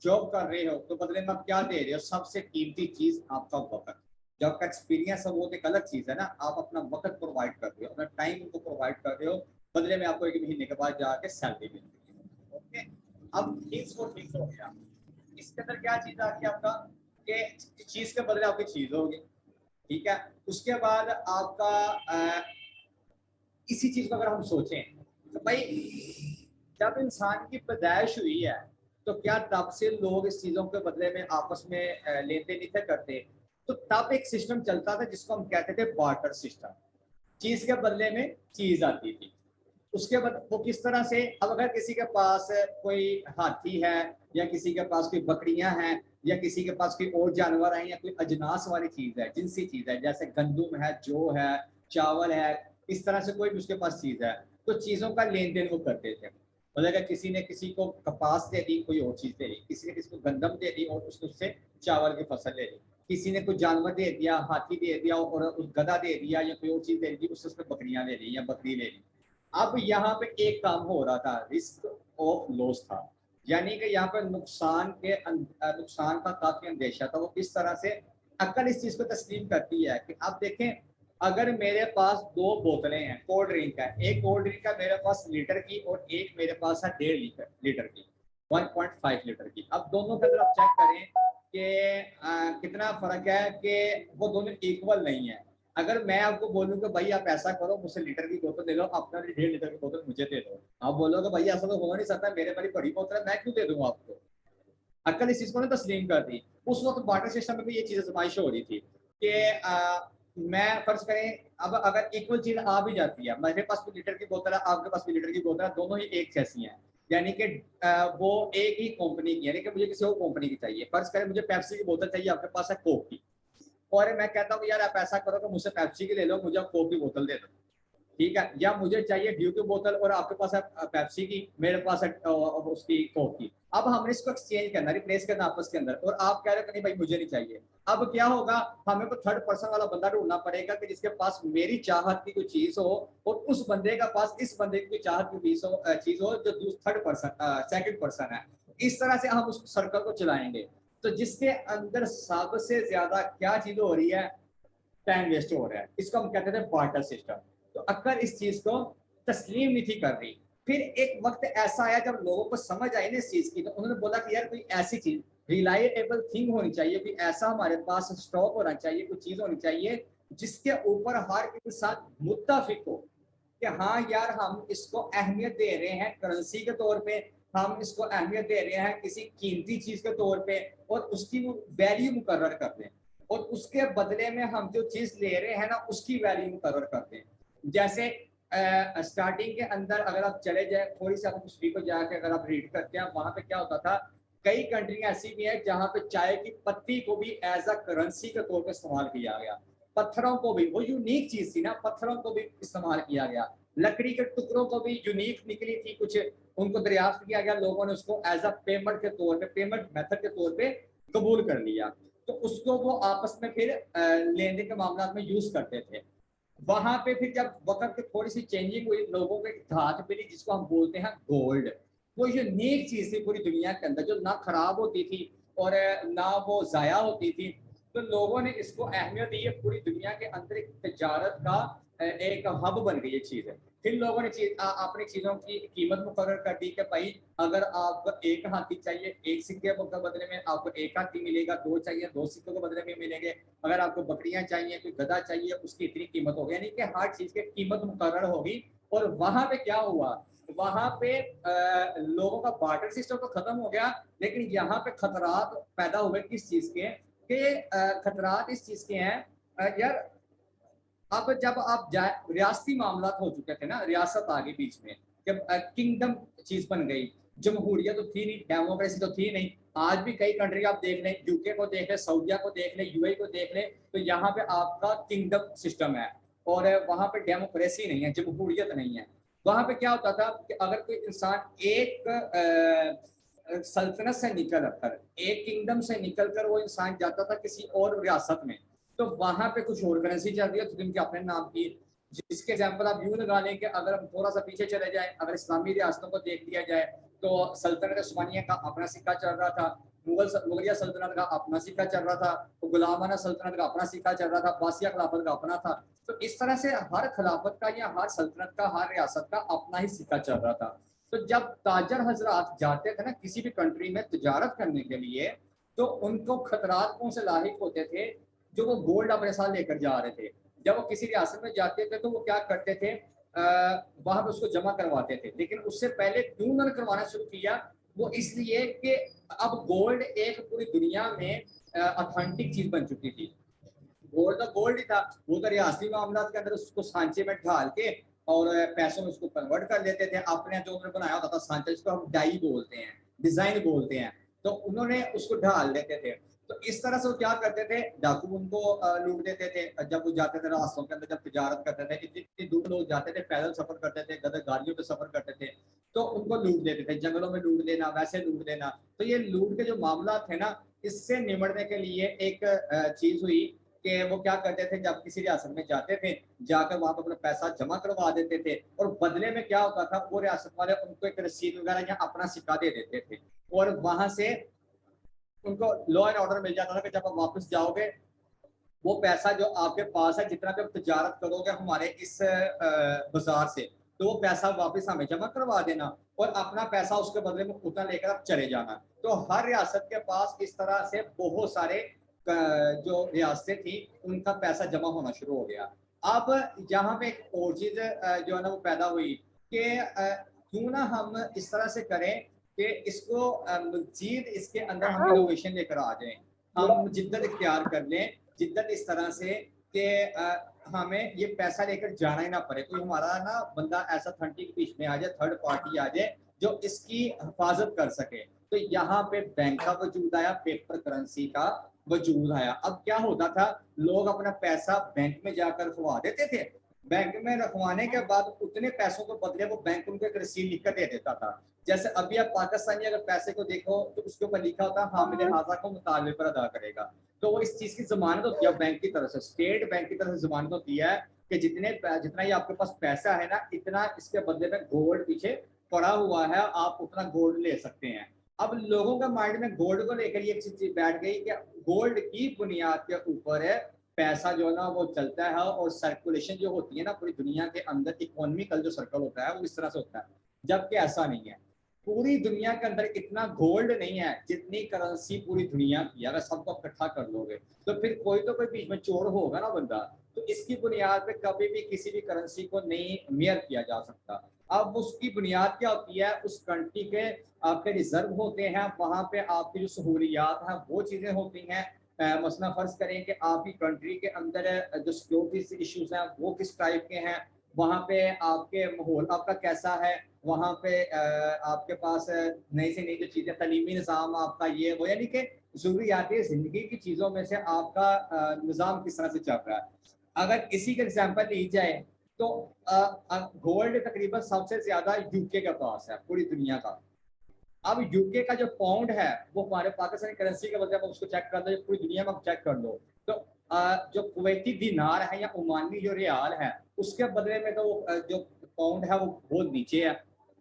जॉब कर रहे हो, तो बदले में आप क्या दे रहे हो? सबसे कीमती चीज आपका वक्त। जो आपका एक्सपीरियंस है वो तो एक अलग चीज है ना, आप अपना वक्त प्रोवाइड कर रहे हो, अपना टाइम को प्रोवाइड कर रहे हो, बदले में आपको 1 महीने के बाद जाके सैलरी मिलती है। ओके, अब फिक्स और फिक्स हो गया। इसके अंदर क्या चीज आ गई आपका कि चीज के बदले आपकी चीज होगी। ठीक है। उसके बाद आपका इसी चीज को अगर हम सोचें तो भाई जब इंसान की पैदाइश हुई है तो क्या तब से लोग इस चीजों के बदले में आपस में लेन देन नहीं थे करते। तो तब एक सिस्टम चलता था जिसको हम कहते थे बार्टर सिस्टम। चीज के बदले में चीज आती थी। उसके बाद वो किस तरह से, अब अगर किसी के पास कोई हाथी है या किसी के पास कोई बकरियां हैं या किसी के पास कोई और जानवर है या कोई अजनास वाली चीज है, जिनसी चीज है, जैसे गंदुम है, जौ है, चावल है, इस तरह से कोई भी उसके पास चीज है, तो चीजों का लेन देन वो करते थे। मतलब अगर किसी ने किसी को कपास दे दी, कोई और चीज दे दी, किसी ने किसी को गंदम दे दी और उसने उससे चावल की फसल ले ली, किसी ने कोई जानवर दे दिया, हाथी दे दिया और उस गधा दे दिया या कोई और चीज दे दी, उससे उसने बकरियां ले ली या बकरी ले ली। अब यहाँ पे एक काम हो रहा था, रिस्क ऑफ लॉस था, यानी कि यहाँ पर नुकसान का काफी अंदेशा था। वो किस तरह से अक्ल इस चीज को तस्लीम करती है कि आप देखें, अगर मेरे पास दो बोतलें हैं कोल्ड ड्रिंक का, एक कोल्ड ड्रिंक का मेरे पास लीटर की और एक मेरे पास है 1.5 लीटर की, 1.5 लीटर की। अब दोनों के अंदर आप चेक करें कि कितना फर्क है कि वो दोनों इक्वल नहीं है। अगर मैं आपको बोलूँ कि भाई आप ऐसा करो, मुझसे लीटर की बोतल दे लो, अपना 1.5 लीटर की बोतल मुझे दे दो, आप बोलोगे भाई ऐसा तो हो नहीं सकता, मेरे वाली बड़ी बोतल है, मैं क्यों दे दूंगा आपको। अक्ल इस चीज को ना तस्लीम कर दी। उस वक्त बार्टर सिस्टम में भी ये चीज आजमाइश हो रही थी कि मैं फर्ज करें, अब अगर इक्वल चीज आ भी जाती है, मेरे पास भी लीटर की बोतल है, आपके पास भी लीटर की बोतल है, दोनों ही एक जैसी हैं, यानी कि वो एक ही कंपनी की, यानी कि मुझे किसी और कंपनी की चाहिए। फर्ज करें मुझे पेप्सी की बोतल चाहिए, आपके पास है कोक की, और मैं कहता हूँ यार आप ऐसा करो कि मुझसे पेप्सी की ले लो, मुझे कोक की बोतल दे दो, ठीक है। या मुझे चाहिए ड्यू की बोतल और आपके पास है पेप्सी की, मेरे पास है उसकी कोक की। अब हमने इसको एक्सचेंज करना, रिप्लेस करना आपस के अंदर, और आप कह रहे हो कि नहीं भाई मुझे नहीं चाहिए। अब क्या होगा, हमें को थर्ड पर्सन वाला बंदा ढूंढना पड़ेगा कि जिसके पास मेरी चाहत की कोई चीज हो और उस बंदे का पास इस बंदे की चाहत की चीज हो जो थर्ड पर्सन सेकंड पर्सन है। इस तरह से हम उस सर्कल को चलाएंगे। तो जिसके अंदर सबसे ज्यादा क्या चीज हो रही है, टाइम वेस्ट हो रहा है, इसको हम कहते थे बार्टर सिस्टम। तो अक्ल इस चीज को तस्लीम नहीं थी कर रही। फिर एक वक्त ऐसा आया जब लोगों को समझ आई ना इस चीज की, तो उन्होंने बोला कि यार कोई ऐसी चीज रिलायबल थिंग होनी चाहिए, कोई ऐसा हमारे पास स्टॉक होना चाहिए, कोई चीज होनी चाहिए जिसके ऊपर हर इंसान मुत्तफिक हो कि हाँ यार हम इसको अहमियत दे रहे हैं करेंसी के तौर पे, हम इसको अहमियत दे रहे हैं किसी कीमती चीज के तौर पे, और उसकी वो वैल्यू मुकर्रर कर दें, और उसके बदले में हम जो चीज ले रहे हैं ना उसकी वैल्यू मुकर्रर कर दें। जैसे स्टार्टिंग के अंदर अगर आप चले जाए थोड़ी सी हिस्ट्री को जाके अगर आप रीड करते हैं, वहां पे क्या होता था, कई कंट्रियां ऐसी भी है जहां पे चाय की पत्ती को भी एज अ करेंसी के तौर पे इस्तेमाल किया गया, पत्थरों को भी, वो यूनिक चीज थी ना, पत्थरों को भी इस्तेमाल किया गया, लकड़ी के टुकड़ों को भी यूनिक निकली थी कुछ, उनको दरियाफ्त किया गया, लोगों ने उसको एज अ पेमेंट के तौर पे, पेमेंट मेथड के तौर पे कबूल कर लिया। तो उसको वो आपस में फिर लेन देन के मामला में यूज करते थे। वहां पे फिर जब वक्त की थोड़ी सी चेंजिंग हुई, लोगों को धात मिली जिसको हम बोलते हैं गोल्ड। वो यूनिक चीज थी पूरी दुनिया के अंदर जो ना खराब होती थी और ना वो जाया होती थी। तो लोगों ने इसको अहमियत दी है, पूरी दुनिया के अंदर एक तजारत का एक हब बन गई ये चीज है। फिर लोगों ने अपनी चीजों की कीमत मुकर्रर कर दी कि भाई अगर आपको एक हाथी चाहिए, एक सिक्के के बदले में आपको एक हाथी मिलेगा, दो चाहिए दो सिक्कों के बदले में मिलेंगे, अगर आपको बकरियां चाहिए, कोई गधा चाहिए, उसकी इतनी कीमत होगी, यानी कि हर चीज की कीमत मुकर्रर होगी। और वहां पे क्या हुआ, वहां पे लोगों का बार्टर सिस्टम तो खत्म हो गया, लेकिन यहाँ पे खतरात पैदा हुए किस चीज के, खतरात इस चीज के हैं यार। अब जब आप रियासती मामला हो चुके थे ना, रियासत आ गई बीच में, जब किंगडम चीज बन गई, जमहूरियत तो थी नहीं, डेमोक्रेसी तो थी नहीं। आज भी कई कंट्री आप देख लें, यूके को देख लें, सऊदिया को देख लें, यूएई को देख लें, तो यहाँ पे आपका किंगडम सिस्टम है और वहां पे डेमोक्रेसी नहीं है, जमहूरियत नहीं है। वहां पे क्या होता था कि अगर कोई इंसान एक सल्तनत से निकल कर, एक किंगडम से निकल कर वो इंसान जाता था किसी और रियासत में, तो वहां पे कुछ और करेंसी चल रही है तो जिनके अपने नाम की, जिसके एग्जाम्पल आप यूं लगा लें कि अगर हम थोड़ा सा पीछे चले जाए, अगर इस्लामी रियासतों को देख लिया जाए तो सल्तनत उस्मानिया का अपना सिक्का चल रहा था, मुगलिया सल्तनत का अपना सिक्का चल रहा था, तो गुलामाना सल्तनत का अपना सिक्का चल रहा था, बासिया खिलाफत का अपना था। तो इस तरह से हर खिलाफत का या हर सल्तनत का, हर रियासत का अपना ही सिक्का चल रहा था। तो जब ताजर हजरात जाते थे ना किसी भी कंट्री में तजारत करने के लिए, तो उनको खतरात कौन से लाहिक होते थे, जो वो गोल्ड अपने साथ लेकर जा रहे थे। जब वो किसी रियासत में जाते थे तो वो क्या करते थे, वहां पर उसको जमा करवाते थे। लेकिन उससे पहले क्यों उन्होंने करवाना शुरू किया, वो इसलिए कि अब गोल्ड एक पूरी दुनिया में ऑथेंटिक चीज बन चुकी थी। गोल्ड तो गोल्ड ही था, वो तो रियासती मामला के अंदर उसको सांचे में ढाल के और पैसों में उसको कन्वर्ट कर लेते थे। अपने जो उन्होंने बनाया होता था सांचा, जिसको हम डाई बोलते हैं, डिजाइन बोलते हैं, तो उन्होंने उसको ढाल देते थे। तो इस तरह से वो क्या करते थे, डाकू उनको लूट देते थे। जब वो जाते थे रास्तों के अंदर, जब तिजारत करते थे, इतनी इतनी दूर लोग जाते थे, पैदल सफर करते थे, गधे गाड़ियों पे सफर करते थे, तो उनको लूट देते थे, जंगलों में लूट देना, वैसे लूट देना। तो ये लूट के जो मामला थे ना, इससे निमटने के लिए एक चीज हुई कि वो क्या करते थे, जब किसी रियासत में जाते थे, जाकर वहां पर अपना पैसा जमा करवा देते थे, और बदले में क्या होता था, वो रियासत वाले उनको एक रसीद वगैरह या अपना सिक्का दे देते थे, और वहां से उनको लॉ एंड ऑर्डर मिल जाता था कि जब आप वापस जाओगे, वो पैसा जो आपके पास है, जितना भी आप तजारत करोगे हमारे इस बाजार से, तो वो पैसा वापस हमें जमा करवा देना, और अपना पैसा उसके बदले में उतना लेकर आप चले जाना। तो हर रियासत के पास इस तरह से बहुत सारे जो रियासतें थी, उनका पैसा जमा होना शुरू हो गया। अब यहाँ पे एक और चीज जो है ना वो पैदा हुई कि क्यों ना हम इस तरह से करें कि इसको मजीद इसके अंदर हम इनोवेशन लेकर आ जाएं, हम जिद्दत इख्तियार कर लें, जिद्दत इस तरह से कि हमें ये पैसा लेकर जाना ही ना पड़े, कोई हमारा ना बंदा ऐसा थंटी के बीच में आ जाए, थर्ड पार्टी आ जाए जो इसकी हिफाजत कर सके। तो यहाँ पे बैंक का वजूद आया, पेपर करेंसी का वजूद आया। अब क्या होता था, लोग अपना पैसा बैंक में जाकर रखवा देते थे, बैंक में रखवाने के बाद उतने पैसों को बदले वो बैंक उनको एक रसीद लिख कर दे देता था। जैसे अभी आप पाकिस्तानी अगर पैसे को देखो तो उसके ऊपर लिखा होता है हामिल हाजा को मुतालबे पर अदा करेगा। तो वो इस चीज की जमानत होती है बैंक की तरफ से, स्टेट बैंक की तरफ से जमानत होती है कि जितना ही आपके पास पैसा है ना, इतना इसके बदले में गोल्ड पीछे पड़ा हुआ है, आप उतना गोल्ड ले सकते हैं। अब लोगों के माइंड में गोल्ड को लेकर ये चीज बैठ गई कि गोल्ड की बुनियाद के ऊपर है पैसा जो है ना वो चलता है, और सर्कुलेशन जो होती है ना पूरी दुनिया के अंदर, इकोनॉमिकल जो सर्कल होता है वो इस तरह से होता है। जबकि ऐसा नहीं है, पूरी दुनिया के अंदर इतना गोल्ड नहीं है जितनी करेंसी पूरी दुनिया की। अगर सबको इकट्ठा कर लोगे तो फिर कोई तो कोई बीच में चोर होगा ना बंदा, तो इसकी बुनियाद पे कभी भी किसी भी करेंसी को नहीं मेयर किया जा सकता। अब उसकी बुनियाद क्या होती है, उस कंट्री के आपके रिजर्व होते हैं, वहां पे आपकी जो सहूलियात हैं वो चीजें होती हैं। मसला फर्ज करें कि आपकी कंट्री के अंदर जो सिक्योरिटी इश्यूज हैं वो किस टाइप के हैं, वहाँ पे आपके माहौल आपका कैसा है, वहाँ पे आपके पास नई से नई जो चीज़ें, तलीमी निज़ाम आपका ये वो, यानी कि ज़रूरियाती ज़िंदगी की चीज़ों में से आपका निज़ाम किस तरह से चल रहा है। अगर इसी का एग्जाम्पल ली जाए तो गोल्ड तकरीबन सबसे ज़्यादा यूके के पास है पूरी दुनिया का। अब यूके का जो पाउंड है वो हमारे पाकिस्तानी करेंसी के बदले में उसको चेक कर लो, पूरी दुनिया में चेक कर लो, तो जो कुवैती दिनार है या ओमानी जो रियाल है उसके बदले में तो जो पाउंड है वो बहुत नीचे है।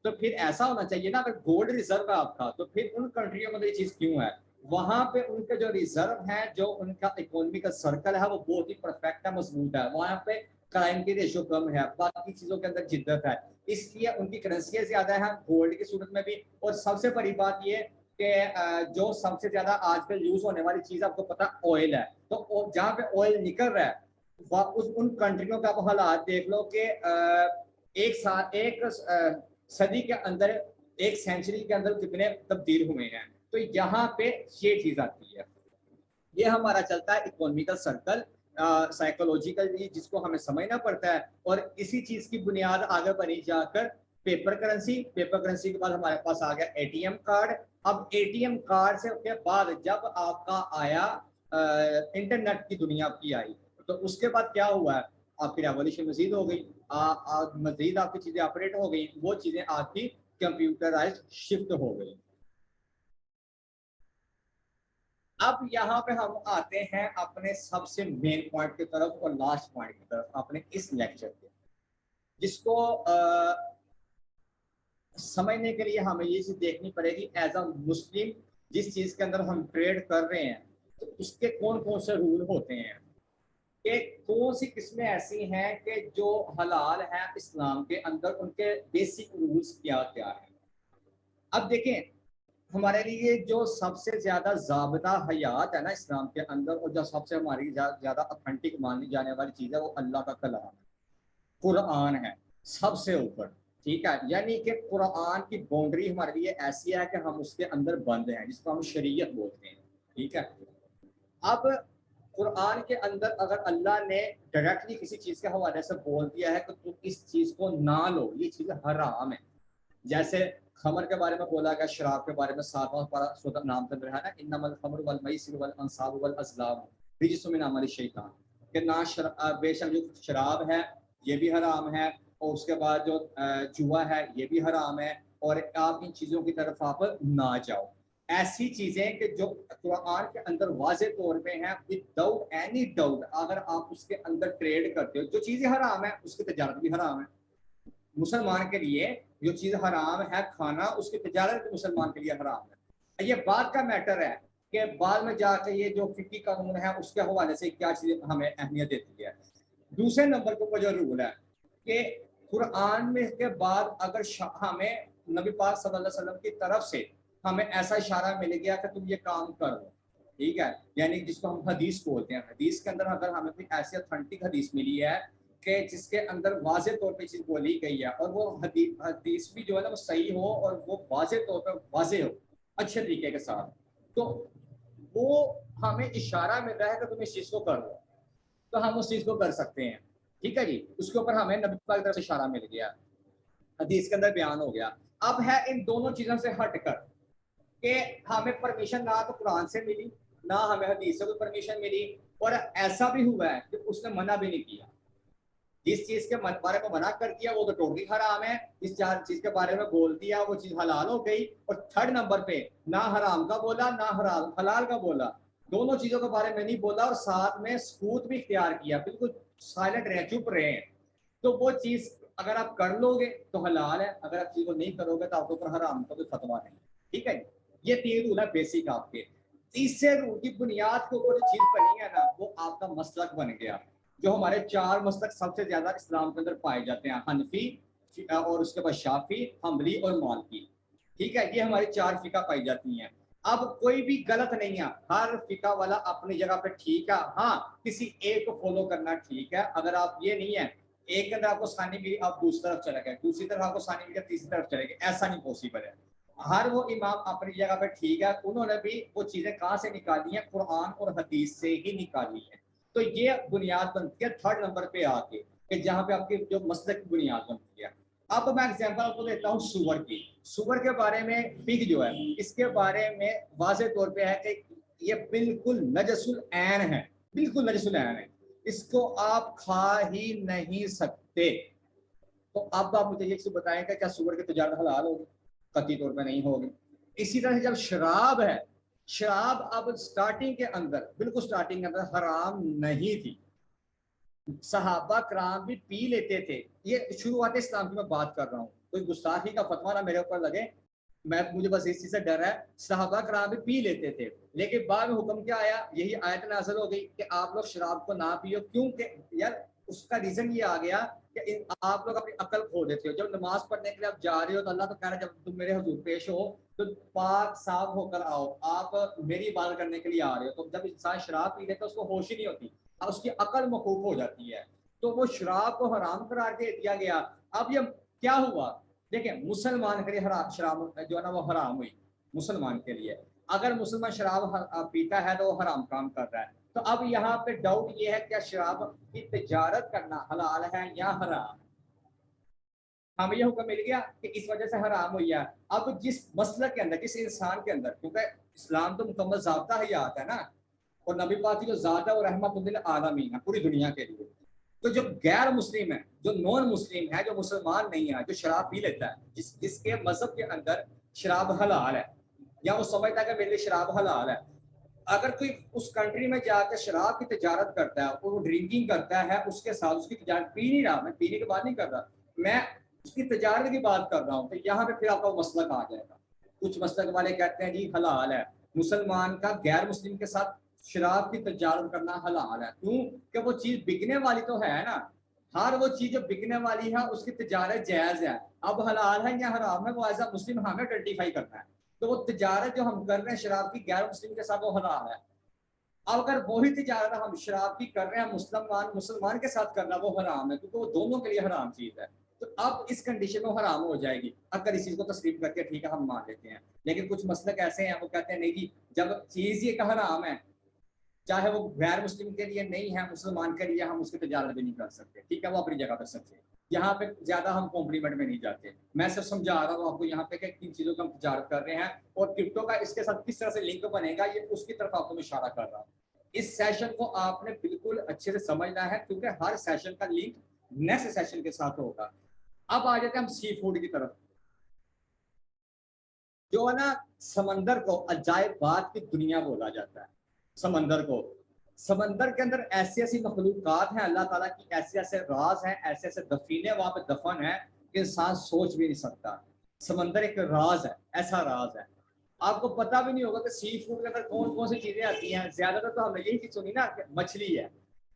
तो फिर ऐसा होना चाहिए ना, अगर गोल्ड रिजर्व है आपका तो फिर उन कंट्रियों में तो ये चीज क्यों है, वहां पे उनके जो रिजर्व है, जो उनका इकोनॉमी का सर्कल है वो बहुत ही परफेक्ट है, मजबूत है, वहां पे क्राइम की रेशो कम है, बाकी चीजों के अंदर जिद्दत है, इसलिए उनकी करेंसी ज्यादा है गोल्ड की सूरत में भी। और सबसे बड़ी बात ये कि जो सबसे ज्यादा आजकल यूज होने वाली चीज आपको पता ऑयल है, तो जहाँ पे ऑयल निकल रहा है उस उन कंट्रियों का आप हालात देख लो कि एक साल एक सदी के अंदर, एक सेंचुरी के अंदर कितने तब्दील हुए हैं। तो यहाँ पे ये चीज आती है, ये हमारा चलता है इकोनॉमिकल सर्कल, साइकोलॉजिकली जिसको हमें समझना पड़ता है। और इसी चीज की बुनियाद आगे बनी जाकर पेपर करेंसी, पेपर करेंसी के बाद हमारे पास आ गया एटीएम कार्ड। अब एटीएम कार्ड से के बाद जब आपका आया इंटरनेट की दुनिया की आई, तो उसके बाद क्या हुआ है, आपकी रेवोल्यूशन मजीद हो गई, मजीद आपकी चीजें ऑपरेट हो गई, वो चीजें आपकी कंप्यूटराइज शिफ्ट हो गई। अब यहाँ पे हम आते हैं अपने सबसे मेन पॉइंट की तरफ और लास्ट पॉइंट की तरफ अपने इस लेक्चर के, जिसको समझने के लिए हमें ये चीज देखनी पड़ेगी एज अ मुस्लिम, जिस चीज के अंदर हम ट्रेड कर रहे हैं तो उसके कौन कौन से रूल होते हैं, कि कौन सी किस्में ऐसी हैं कि जो हलाल है इस्लाम के अंदर, उनके बेसिक रूल्स क्या क्या है। अब देखें, हमारे लिए जो सबसे ज्यादा ज़ाबिता हयात है ना इस्लाम के अंदर, और जो सबसे हमारी ज्यादा ऑथेंटिक मानी जाने वाली चीज़ है, वो अल्लाह का कलाम है, कुरान है सबसे ऊपर। ठीक है, यानी कि कुरान की बाउंड्री हमारे लिए ऐसी है कि हम उसके अंदर बंद हैं, जिसको हम शरीयत बोलते हैं। ठीक है, अब कुरान के अंदर अगर अल्लाह ने डायरेक्टली किसी चीज़ के हवाले से बोल दिया है कि तुम इस चीज़ को ना लो, ये चीज़ हराम है, जैसे खमर के बारे में बोला गया, शराब के बारे में 7वां पारा सूरह नाम के अंदर है ना, इन्नमल खमर वल मैसिर वल अंसाब वल अज़लाम रिजसुम मिन अमल शैतान, कि ना बेशक जो शराब है ये भी हराम है, और उसके बाद जो जुआ है ये भी हराम है, और आप इन चीज़ों की तरफ आप ना जाओ। ऐसी चीज़ें कि जो कुरान के अंदर वाज़े तौर पे हैं, विदाउट एनी डाउट, अगर आप उसके अंदर ट्रेड करते हो, जो चीज़ें हराम है उसकी तजारत भी हराम है। मुसलमान के लिए जो चीज़ हराम है खाना, उसकी तजारत भी मुसलमान के लिए हराम है। ये बात का मैटर है कि बाद में जाकर ये जो फिकी कानून है उसके हवाले से क्या चीज़ हमें अहमियत देती है। दूसरे नंबर के ऊपर जो रूल है कि कुरान में के बाद अगर हमें नबी पाक सल्लल्लाहु अलैहि वसल्लम की तरफ से हमें ऐसा इशारा मिल गया कि तुम ये काम करो, ठीक है, यानी जिसको हम हदीस बोलते हैं, हदीस के अंदर अगर हमें कोई ऐसी ऑथेंटिक हदीस मिली है कि जिसके अंदर वाज़े तौर पे चीज़ बोली गई है, और वो हदीस भी जो है ना वो सही हो, और वो वाज़े तौर पे वाज़े हो अच्छे तरीके के साथ, तो वो हमें इशारा मिल रहा है कि तुम इस चीज़ को कर लो, तो हम उस चीज़ को कर सकते हैं। ठीक है जी, उसके ऊपर हमें नबी पाक की तरफ से इशारा मिल गया, हदीस के अंदर बयान हो गया। अब है इन दोनों चीज़ों से हटकर कि हमें परमिशन ना तो कुरान से मिली, ना हमें हदीस से कोई परमिशन मिली, और ऐसा भी हुआ है कि उसने मना भी नहीं किया। जिस चीज के बारे में मना कर दिया वो तो टोटली हराम है, जिस चीज के बारे में बोल दिया वो चीज हलाल हो गई। और थर्ड नंबर पे ना हराम का बोला ना हलाल का बोला, दोनों चीजों के बारे में नहीं बोला, और साथ में सकूत भी इख्तियार किया, बिल्कुल साइलेंट रहे, चुप रहे। तो वो चीज अगर आप कर लोगे तो हलाल है, अगर आप चीज को नहीं करोगे तो आपके ऊपर हराम का कोई फतवा नहीं। ठीक है, ये 3 रूल है बेसिक आपके। तीसरे रूल की बुनियाद के ऊपर जो चीज बनी है ना, वो आपका मसलक बन गया। जो हमारे 4 मसलक सबसे ज्यादा इस्लाम के अंदर पाए जाते हैं, हनफी, और उसके बाद शाफी, हम्बली और मालकी। ठीक है, ये हमारी 4 फिका पाई जाती हैं। अब कोई भी गलत नहीं है, हर फिका वाला अपनी जगह पे ठीक है। हाँ, किसी एक को फॉलो करना ठीक है, अगर आप ये नहीं है एक के अंदर आपको आसानी मिली आप दूसरी तरफ चले गए, दूसरी तरफ आपको आसानी मिली तीसरी तरफ चले गए, ऐसा नहीं पॉसिबल है। हर वो इमाम अपनी जगह पे ठीक है, उन्होंने भी वो चीजें कहाँ से निकाली हैं, कुरान और हदीस से ही निकाली है। तो ये बुनियाद बनती है थर्ड नंबर पे आके, कि जहाँ पे आपकी जो मसलक की बुनियाद बनती है। अब मैं एग्जांपल आपको देता हूँ सुअर की। सुअर के बारे में पिग जो है, इसके बारे में वाज़े तौर पे है कि ये बिल्कुल नजसुल ऐन है, बिल्कुल नजसुल ऐन है, इसको आप खा ही नहीं सकते। तो अब आप मुझे ये चीज बताएंगे क्या सुअर की तजारत हलाल होगी? कतई तौर पे नहीं होगी। इसी तरह से जब शराब है, शराब अब स्टार्टिंग के अंदर, बिल्कुल स्टार्टिंग के अंदर हराम नहीं थी, सहाबा कराम भी पी लेते थे। ये शुरुआत इस्लाम की मैं बात कर रहा हूँ, कोई गुस्ताखी का फतवा ना मेरे ऊपर लगे, मैं मुझे बस इस चीज से डर है। सहाबा कराम भी पी लेते थे, लेकिन बाद में हुक्म क्या आया, यही आयत नाज़िल हो गई कि आप लोग शराब को ना पियो, क्योंकि यार उसका रीजन ये आ गया कि आप लोग अपनी अकल खो देते हो। जब नमाज पढ़ने के लिए आप जा रहे हो तो अल्लाह तो कह रहा है जब तुम मेरे हुजूर पेश हो तो पाक साफ होकर आओ, आप मेरी इबादत करने के लिए आ रहे हो। तो जब इंसान शराब पी लेता है उसको होश ही नहीं होती, उसकी अकल मखूफ हो जाती है, तो वो शराब को हराम करार दे दिया गया। अब ये क्या हुआ, देखिए मुसलमान के लिए हराम शराब जो है ना वो हराम हुई मुसलमान के लिए। अगर मुसलमान शराब पीता है तो वो हराम काम कर रहा है। तो अब यहाँ पे डाउट ये है क्या शराब की तजारत करना हलाल है या हराम? हमें यह हुक्म मिल गया कि इस वजह से हराम हुई है। अब जिस मसलक के अंदर, जिस इंसान के अंदर, क्योंकि इस्लाम तो मुकम्मल ज़ाब्ता ही आता है ना, और नबी पाक की जो ज़ात है वो रहमतुल आलमीन है पूरी दुनिया के लिए। तो जो गैर मुस्लिम है, जो नॉन मुस्लिम है, जो मुसलमान नहीं है, जो शराब पी लेता है, जिसके मजहब के अंदर शराब हलाल है, या वो समझता है कि मेरे लिए शराब हलाल है, अगर कोई उस कंट्री में जाकर शराब की तजारत करता है और वो ड्रिंकिंग करता है, उसके साथ उसकी तजारत, पी नहीं रहा, मैं पीने की बात नहीं कर रहा, मैं उसकी तजारत की बात कर रहा हूँ, तो यहाँ पे फिर आपका मसलक आ जाएगा। कुछ मसलक वाले कहते हैं जी हलाल है, मुसलमान का गैर मुस्लिम के साथ शराब की तजारत करना हलाल है। क्यों? कि वो चीज बिकने वाली तो है ना, हर वो चीज जो बिकने वाली है उसकी तजारत जायज है। अब हलाल है या हराम है वो एज अ मुस्लिम हमें आइडेंटिफाई करना है। तो वो तिजारत जो हम कर रहे हैं शराब की गैर मुस्लिम के साथ, वो हराम है। अब अगर वही तिजारत हम शराब की कर रहे हैं मुसलमान मुसलमान के साथ करना, वो हराम है, क्योंकि वो दोनों के लिए हराम चीज है। तो अब इस कंडीशन में हराम हो जाएगी अगर इस चीज को तस्लीम करके ठीक है हम मान लेते हैं। लेकिन कुछ मसलक ऐसे हैं वो कहते हैं नहीं जी, जब चीज ये का हराम है, चाहे वो गैर मुस्लिम के लिए नहीं है, मुसलमान के लिए हम उसकी तजारत भी नहीं कर सकते। ठीक है, वो अपनी जगह पर सच है। यहाँ पे ज्यादा हम कॉम्प्लीमेंट में नहीं जाते। मैं सिर्फ समझा रहा हूँ आपको यहाँ पे कि किन चीजों का हम तजारत कर रहे हैं और क्रिप्टो का इसके साथ किस तरह से लिंक बनेगा, ये उसकी तरफ आपको इशारा कर रहा हूँ। इस सेशन को आपने बिल्कुल अच्छे से समझना है, क्योंकि हर सेशन का लिंक नेक्स्ट सेशन के साथ होगा। अब आ जाते हैं हम सी फूड की तरफ। जो है ना, समंदर को अजायब बात की दुनिया बोला जाता है। समंदर को, समंदर के अंदर ऐसी ऐसी मखलूकात हैं अल्लाह ताला की, ऐसे ऐसे राज हैं, ऐसे ऐसे दफीने वहां पे दफन है कि इंसान सोच भी नहीं सकता। समंदर एक राज है, ऐसा राज है। आपको पता भी नहीं होगा कि सी फूड के अंदर कौन कौन सी चीजें आती हैं। ज्यादातर तो हमने यही चीज सुनी ना कि मछली है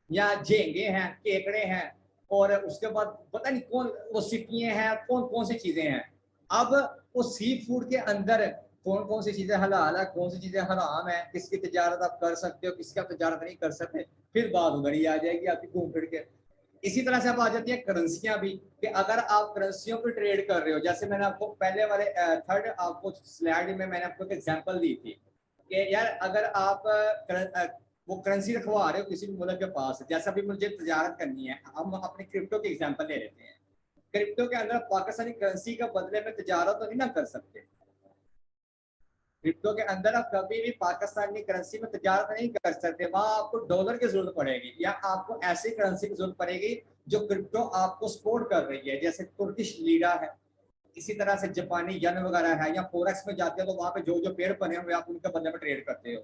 या झींगे हैं, केकड़े हैं, और उसके बाद पता नहीं कौन वो सिक्कियां हैं, कौन कौन सी चीजें हैं। अब वो सी फूड के अंदर कौन कौन सी चीजें हलाल है, कौन सी चीजें हराम है, किसकी तजारत आप कर सकते हो, किसकी आप तजारत नहीं कर सकते, फिर बात उधर ही आ जाएगी आपकी घूम फिर के। इसी तरह से अब आ जाती है करेंसियां भी, कि अगर आप करेंसियों पर ट्रेड कर रहे हो, जैसे मैंने आपको पहले वाले थर्ड आपको स्लाइड में मैंने आपको एक एग्जांपल दी थी कि यार अगर आप वो करेंसी रखवा रहे हो किसी भी मुल्क के पास, जैसा भी मुझे तजारत करनी है, हम अपने क्रिप्टो की एग्जांपल ले लेते हैं। क्रिप्टो के अंदर पाकिस्तानी करेंसी का बदले में तजारत तो नहीं ना कर सकते। क्रिप्टो के अंदर आप कभी भी पाकिस्तानी करेंसी में तजारत नहीं कर सकते। वहां आपको डॉलर की जरूरत पड़ेगी या आपको ऐसी करेंसी की जरूरत पड़ेगी जो क्रिप्टो आपको सपोर्ट कर रही है, जैसे तुर्किश लीरा है, इसी तरह से जापानी यन वगैरह है, या फोरेक्स में जाते हो तो वहां पे जो जो पेड़ बने हुए आप उनके बदले में ट्रेड करते हो।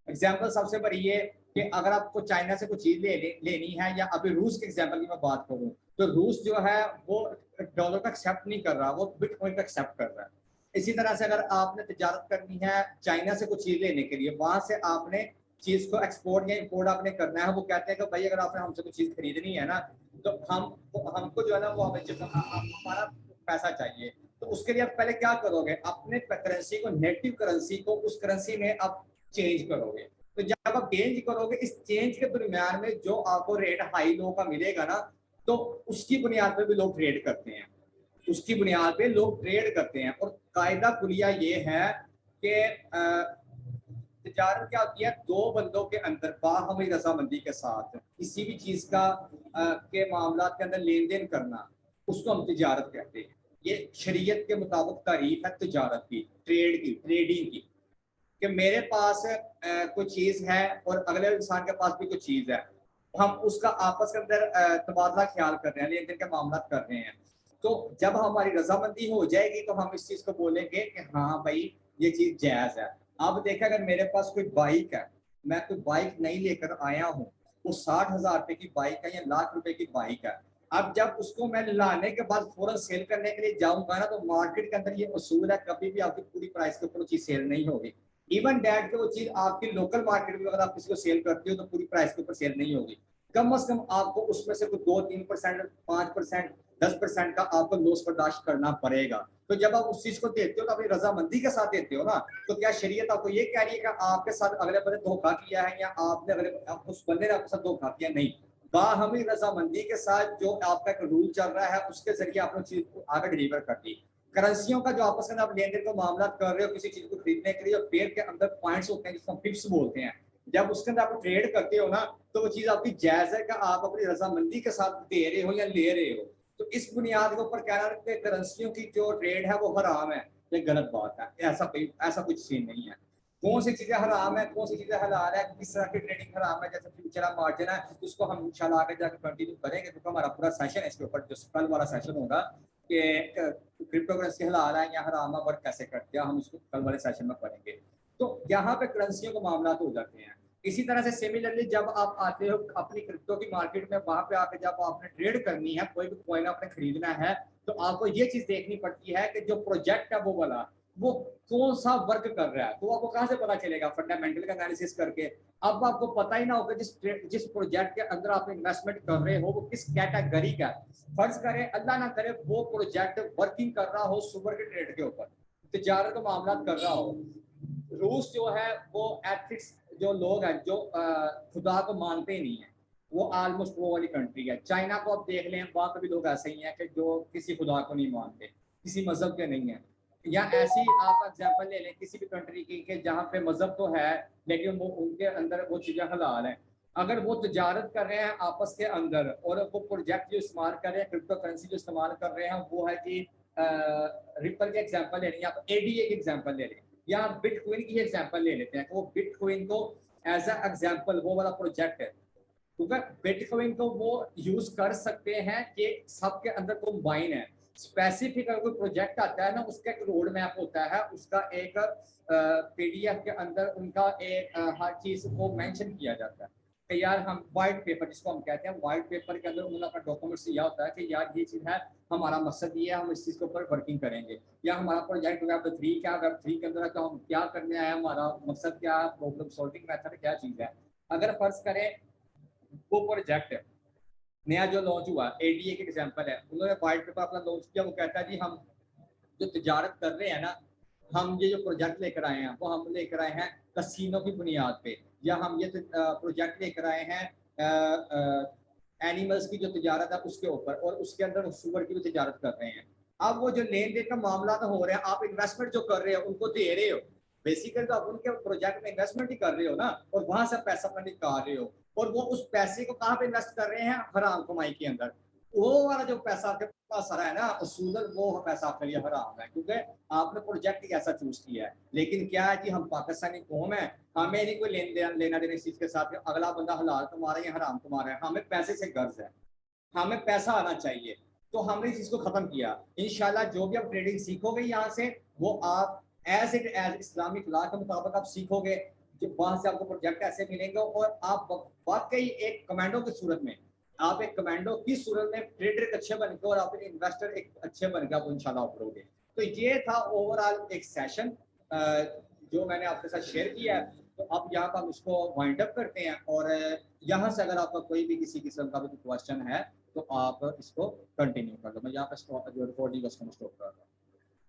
एग्जाम्पल सबसे बड़ी ये कि अगर आपको चाइना से कुछ चीज लेनी है, या अभी रूस के एग्जाम्पल की मैं बात करूं, तो रूस जो है वो डॉलर का एक्सेप्ट नहीं कर रहा, वो बिटकॉइन का एक्सेप्ट कर रहा है। इसी तरह से अगर आपने तजारत करनी है चाइना से कुछ चीज लेने के लिए, वहां से आपने चीज को एक्सपोर्ट या इंपोर्ट आपने करना है, वो कहते हैं कि भाई अगर आपने हमसे कुछ चीज खरीदनी है ना, तो हमको जो है ना वो हमारा पैसा चाहिए। तो उसके लिए आप पहले क्या करोगे, अपने करेंसी को, नेटिव करेंसी को उस करेंसी में आप चेंज करोगे। तो जब आप चेंज करोगे, इस चेंज के दरमियान में जो आपको रेट हाई लो का मिलेगा ना, तो उसकी बुनियाद पर भी लोग ट्रेड करते हैं, उसकी बुनियाद पे लोग ट्रेड करते हैं। और कायदा कुलिया ये है कि तिजारत क्या होती है, दो बंदों के अंदर बाहमी रजामंदी के साथ किसी भी चीज का के मामला के अंदर लेन देन करना, उसको हम तिजारत कहते हैं। ये शरीयत के मुताबिक तारीफ है तिजारत की, ट्रेड की, ट्रेडिंग की, कि मेरे पास कोई चीज है और अगले इंसान के पास भी कोई चीज है, हम उसका आपस के अंदर तबादला ख्याल कर रहे हैं, लेन देन के मामला कर रहे हैं। तो जब हमारी रजामंदी हो जाएगी तो हम इस चीज को बोलेंगे कि हाँ भाई ये चीज जायज है। अब देखा, अगर मेरे पास कोई बाइक है, मैं कोई बाइक नहीं लेकर आया हूँ, वो 60,000 रुपए की बाइक है या लाख रुपए की बाइक है, अब जब उसको मैं लाने के बाद फौरन सेल करने के लिए जाऊंगा ना, तो मार्केट के अंदर ये उसूल है कभी भी आपकी पूरी प्राइस के ऊपर चीज सेल नहीं होगी। इवन डैट के वो चीज आपकी लोकल मार्केट में अगर आप किसी को सेल करते हो तो पूरी प्राइस के ऊपर सेल नहीं होगी। कम से कम आपको उसमें से कुछ 2-3%, 5%, 10% का आपको लॉस बर्दाश्त करना पड़ेगा। तो जब आप उस चीज को देते हो तो अपनी रजामंदी के साथ देते हो ना, तो क्या शरीयत आपको ये कह रही है कि आपके साथ अगले बंदे धोखा किया है या आपने अगले उस बंदे ने आपके साथ धोखा किया? नहीं, बाहमी रजामंदी के साथ जो आपका एक रूल चल रहा है उसके जरिए आपने चीज को आगे डिलीवर कर दी। करेंसियों का जो आपस में आप लेन देन का मामला कर रहे हो किसी चीज को खरीदने के लिए, पेड़ के अंदर पॉइंट्स होते हैं जिसको पिप्स बोलते हैं, जब उसके अंदर आप ट्रेड करते हो ना, तो वो चीज आपकी जायज है कि आप अपनी रजामंदी के साथ दे रहे हो या ले रहे हो। तो इस बुनियाद के ऊपर कहना कि करेंसियों की जो ट्रेड है वो हराम है, ये गलत बात है। ऐसा कुछ सीन नहीं है। कौन सी चीजें हराम है, कौन सी चीजें हलाल है, किस तरह की ट्रेडिंग हराम है, जैसे फ्यूचर मार्जिन है, उसको हम इंशाल्लाह आगे जाकर कंटिन्यू करेंगे, क्योंकि हमारा पूरा सेशन है इसके ऊपर, जो कल वाला सेशन होगा कि क्रिप्टो करेंसी हलाल है या हराम है, वर्क कैसे करते हैं, हम उसको कल वाले सेशन में पढ़ेंगे। तो यहाँ पे करेंसियों के मामला हो जाते हैं। इसी तरह से सिमिलरली जब आप आते हो अपनी क्रिप्टो की मार्केट में, वहां पे आके जब आपने ट्रेड करनी है, कोई भी कॉइन आपने खरीदना है, तो आपको ये चीज देखनी पड़ती है कि जो प्रोजेक्ट है वो वाला वो कौन सा वर्क कर रहा है। तो आपको कहां से पता चलेगा? फंडामेंटल का एनालिसिस करके। अब आपको पता ही ना होगा जिस प्रोजेक्ट के अंदर आप इन्वेस्टमेंट कर रहे हो वो किस कैटेगरी का। फर्ज करें, अल्लाह ना करे, वो प्रोजेक्ट वर्किंग कर रहा हो सुपर के ट्रेड के ऊपर, तिजारत का मामला कर रहा हो। रूस जो है वो एथिक्स जो लोग हैं जो खुदा को मानते ही नहीं है, वो ऑलमोस्ट वो वाली कंट्री है। चाइना को आप देख लें, वहाँ पे भी लोग ऐसे ही हैं कि जो किसी खुदा को नहीं मानते, किसी मजहब के नहीं है। या ऐसी आप एग्जांपल ले लें किसी भी कंट्री की कि जहाँ पे मजहब तो है लेकिन वो उनके अंदर वो चीज़ें हलाल हैं। अगर वो तजारत कर रहे हैं आपस के अंदर और वो प्रोजेक्ट जो इस्तेमाल कर रहे हैं, क्रिप्टो करेंसी जो इस्तेमाल कर रहे हैं, वो है कि रिपल के एग्जाम्पल ले लें या एडीए की एग्जाम्पल ले लें या बिटकॉइन की एग्जाम्पल ले लेते हैं कि वो बिटकॉइन को एज अ एग्जाम्पल वो वाला प्रोजेक्ट है, क्योंकि बिटकॉइन को वो यूज कर सकते हैं कि सबके अंदर कंबाइन है। स्पेसिफिक अगर कोई प्रोजेक्ट आता है ना, उसका एक रोड मैप होता है, उसका एक पीडीएफ के अंदर उनका एक हर चीज को मेंशन किया जाता है कि यार हम वाइट पेपर जिसको हम कहते हैं, वाइट पेपर के अंदर उन्होंने अपना डॉक्यूमेंट्स दिया होता है कि यार ये चीज है, हमारा मकसद ये है, हम इस चीज के ऊपर वर्किंग करेंगे, या हमारा प्रोजेक्ट वेब 3 क्या, वेब 3 के अंदर है तो हम क्या करने आए, हमारा मकसद क्या है, प्रॉब्लम सॉल्विंग मेथड क्या चीज है। अगर फर्ज करें वो प्रोजेक्ट नया जो लॉन्च हुआ, एडीए के एग्जांपल है, उन्होंने व्हाइट पेपर अपना लॉन्च किया, वो कहता है जी हम जो तिजारत कर रहे हैं ना, हम ये जो प्रोजेक्ट लेकर आए हैं वो हम लेकर आए हैं कसीनो की बुनियाद पे, या हम ये प्रोजेक्ट लेकर आए हैं एनिमल्स की जो तिजारत है उसके ऊपर, और उसके अंदर सुअर की भी तिजारत कर रहे हैं। अब वो जो लेन देन का मामला तो हो रहा है, आप इन्वेस्टमेंट जो कर रहे हो उनको दे रहे हो, बेसिकली तो आप उनके प्रोजेक्ट में इन्वेस्टमेंट ही कर रहे हो ना, और वहां से पैसा अपना निकाल रहे हो, और वो उस पैसे को कहाँ पे इन्वेस्ट कर रहे हैं, हराम कमाई के अंदर। वो वाला जो पैसा आपके पास आ रहा है ना असूलन, वो पैसा आपके लिए हराम है, क्योंकि आपने प्रोजेक्ट ही ऐसा चूज किया है। लेकिन क्या है कि हम पाकिस्तानी कौम है, हमें नहीं कोई लेना देना इस चीज के साथ, अगला बंदा हलाल कमा रहा है या हराम कमा रहा है, हमें पैसे से गर्ज है, हमें पैसा आना चाहिए। तो हमने इस चीज को खत्म किया। इंशाल्लाह जो भी आप ट्रेडिंग सीखोगे यहाँ से, वो आप as it is Islamic law के मुताबिक आप सीखोगे, जो वहां से आपको प्रोजेक्ट ऐसे मिलेंगे, और आप वाकई एक कमांडो की सूरत में, आप एक कमांडो की सूरत में ट्रेडर एक अच्छे बन के और आप एक इन्वेस्टर एक अच्छे बन के आप इंशाल्लाह उभरोगे। तो ये था ओवरऑल एक सेशन जो मैंने आपके साथ शेयर किया है। तो अब यहाँ पर हम इसको वाइंड अप करते हैं, और यहाँ से अगर आपका कोई भी किसी किस्म का भी क्वेश्चन है तो आप इसको कंटिन्यू कर लो। मैं यहाँ पर जो रिकॉर्डिंग उसको स्टॉप कर रहा हूँ।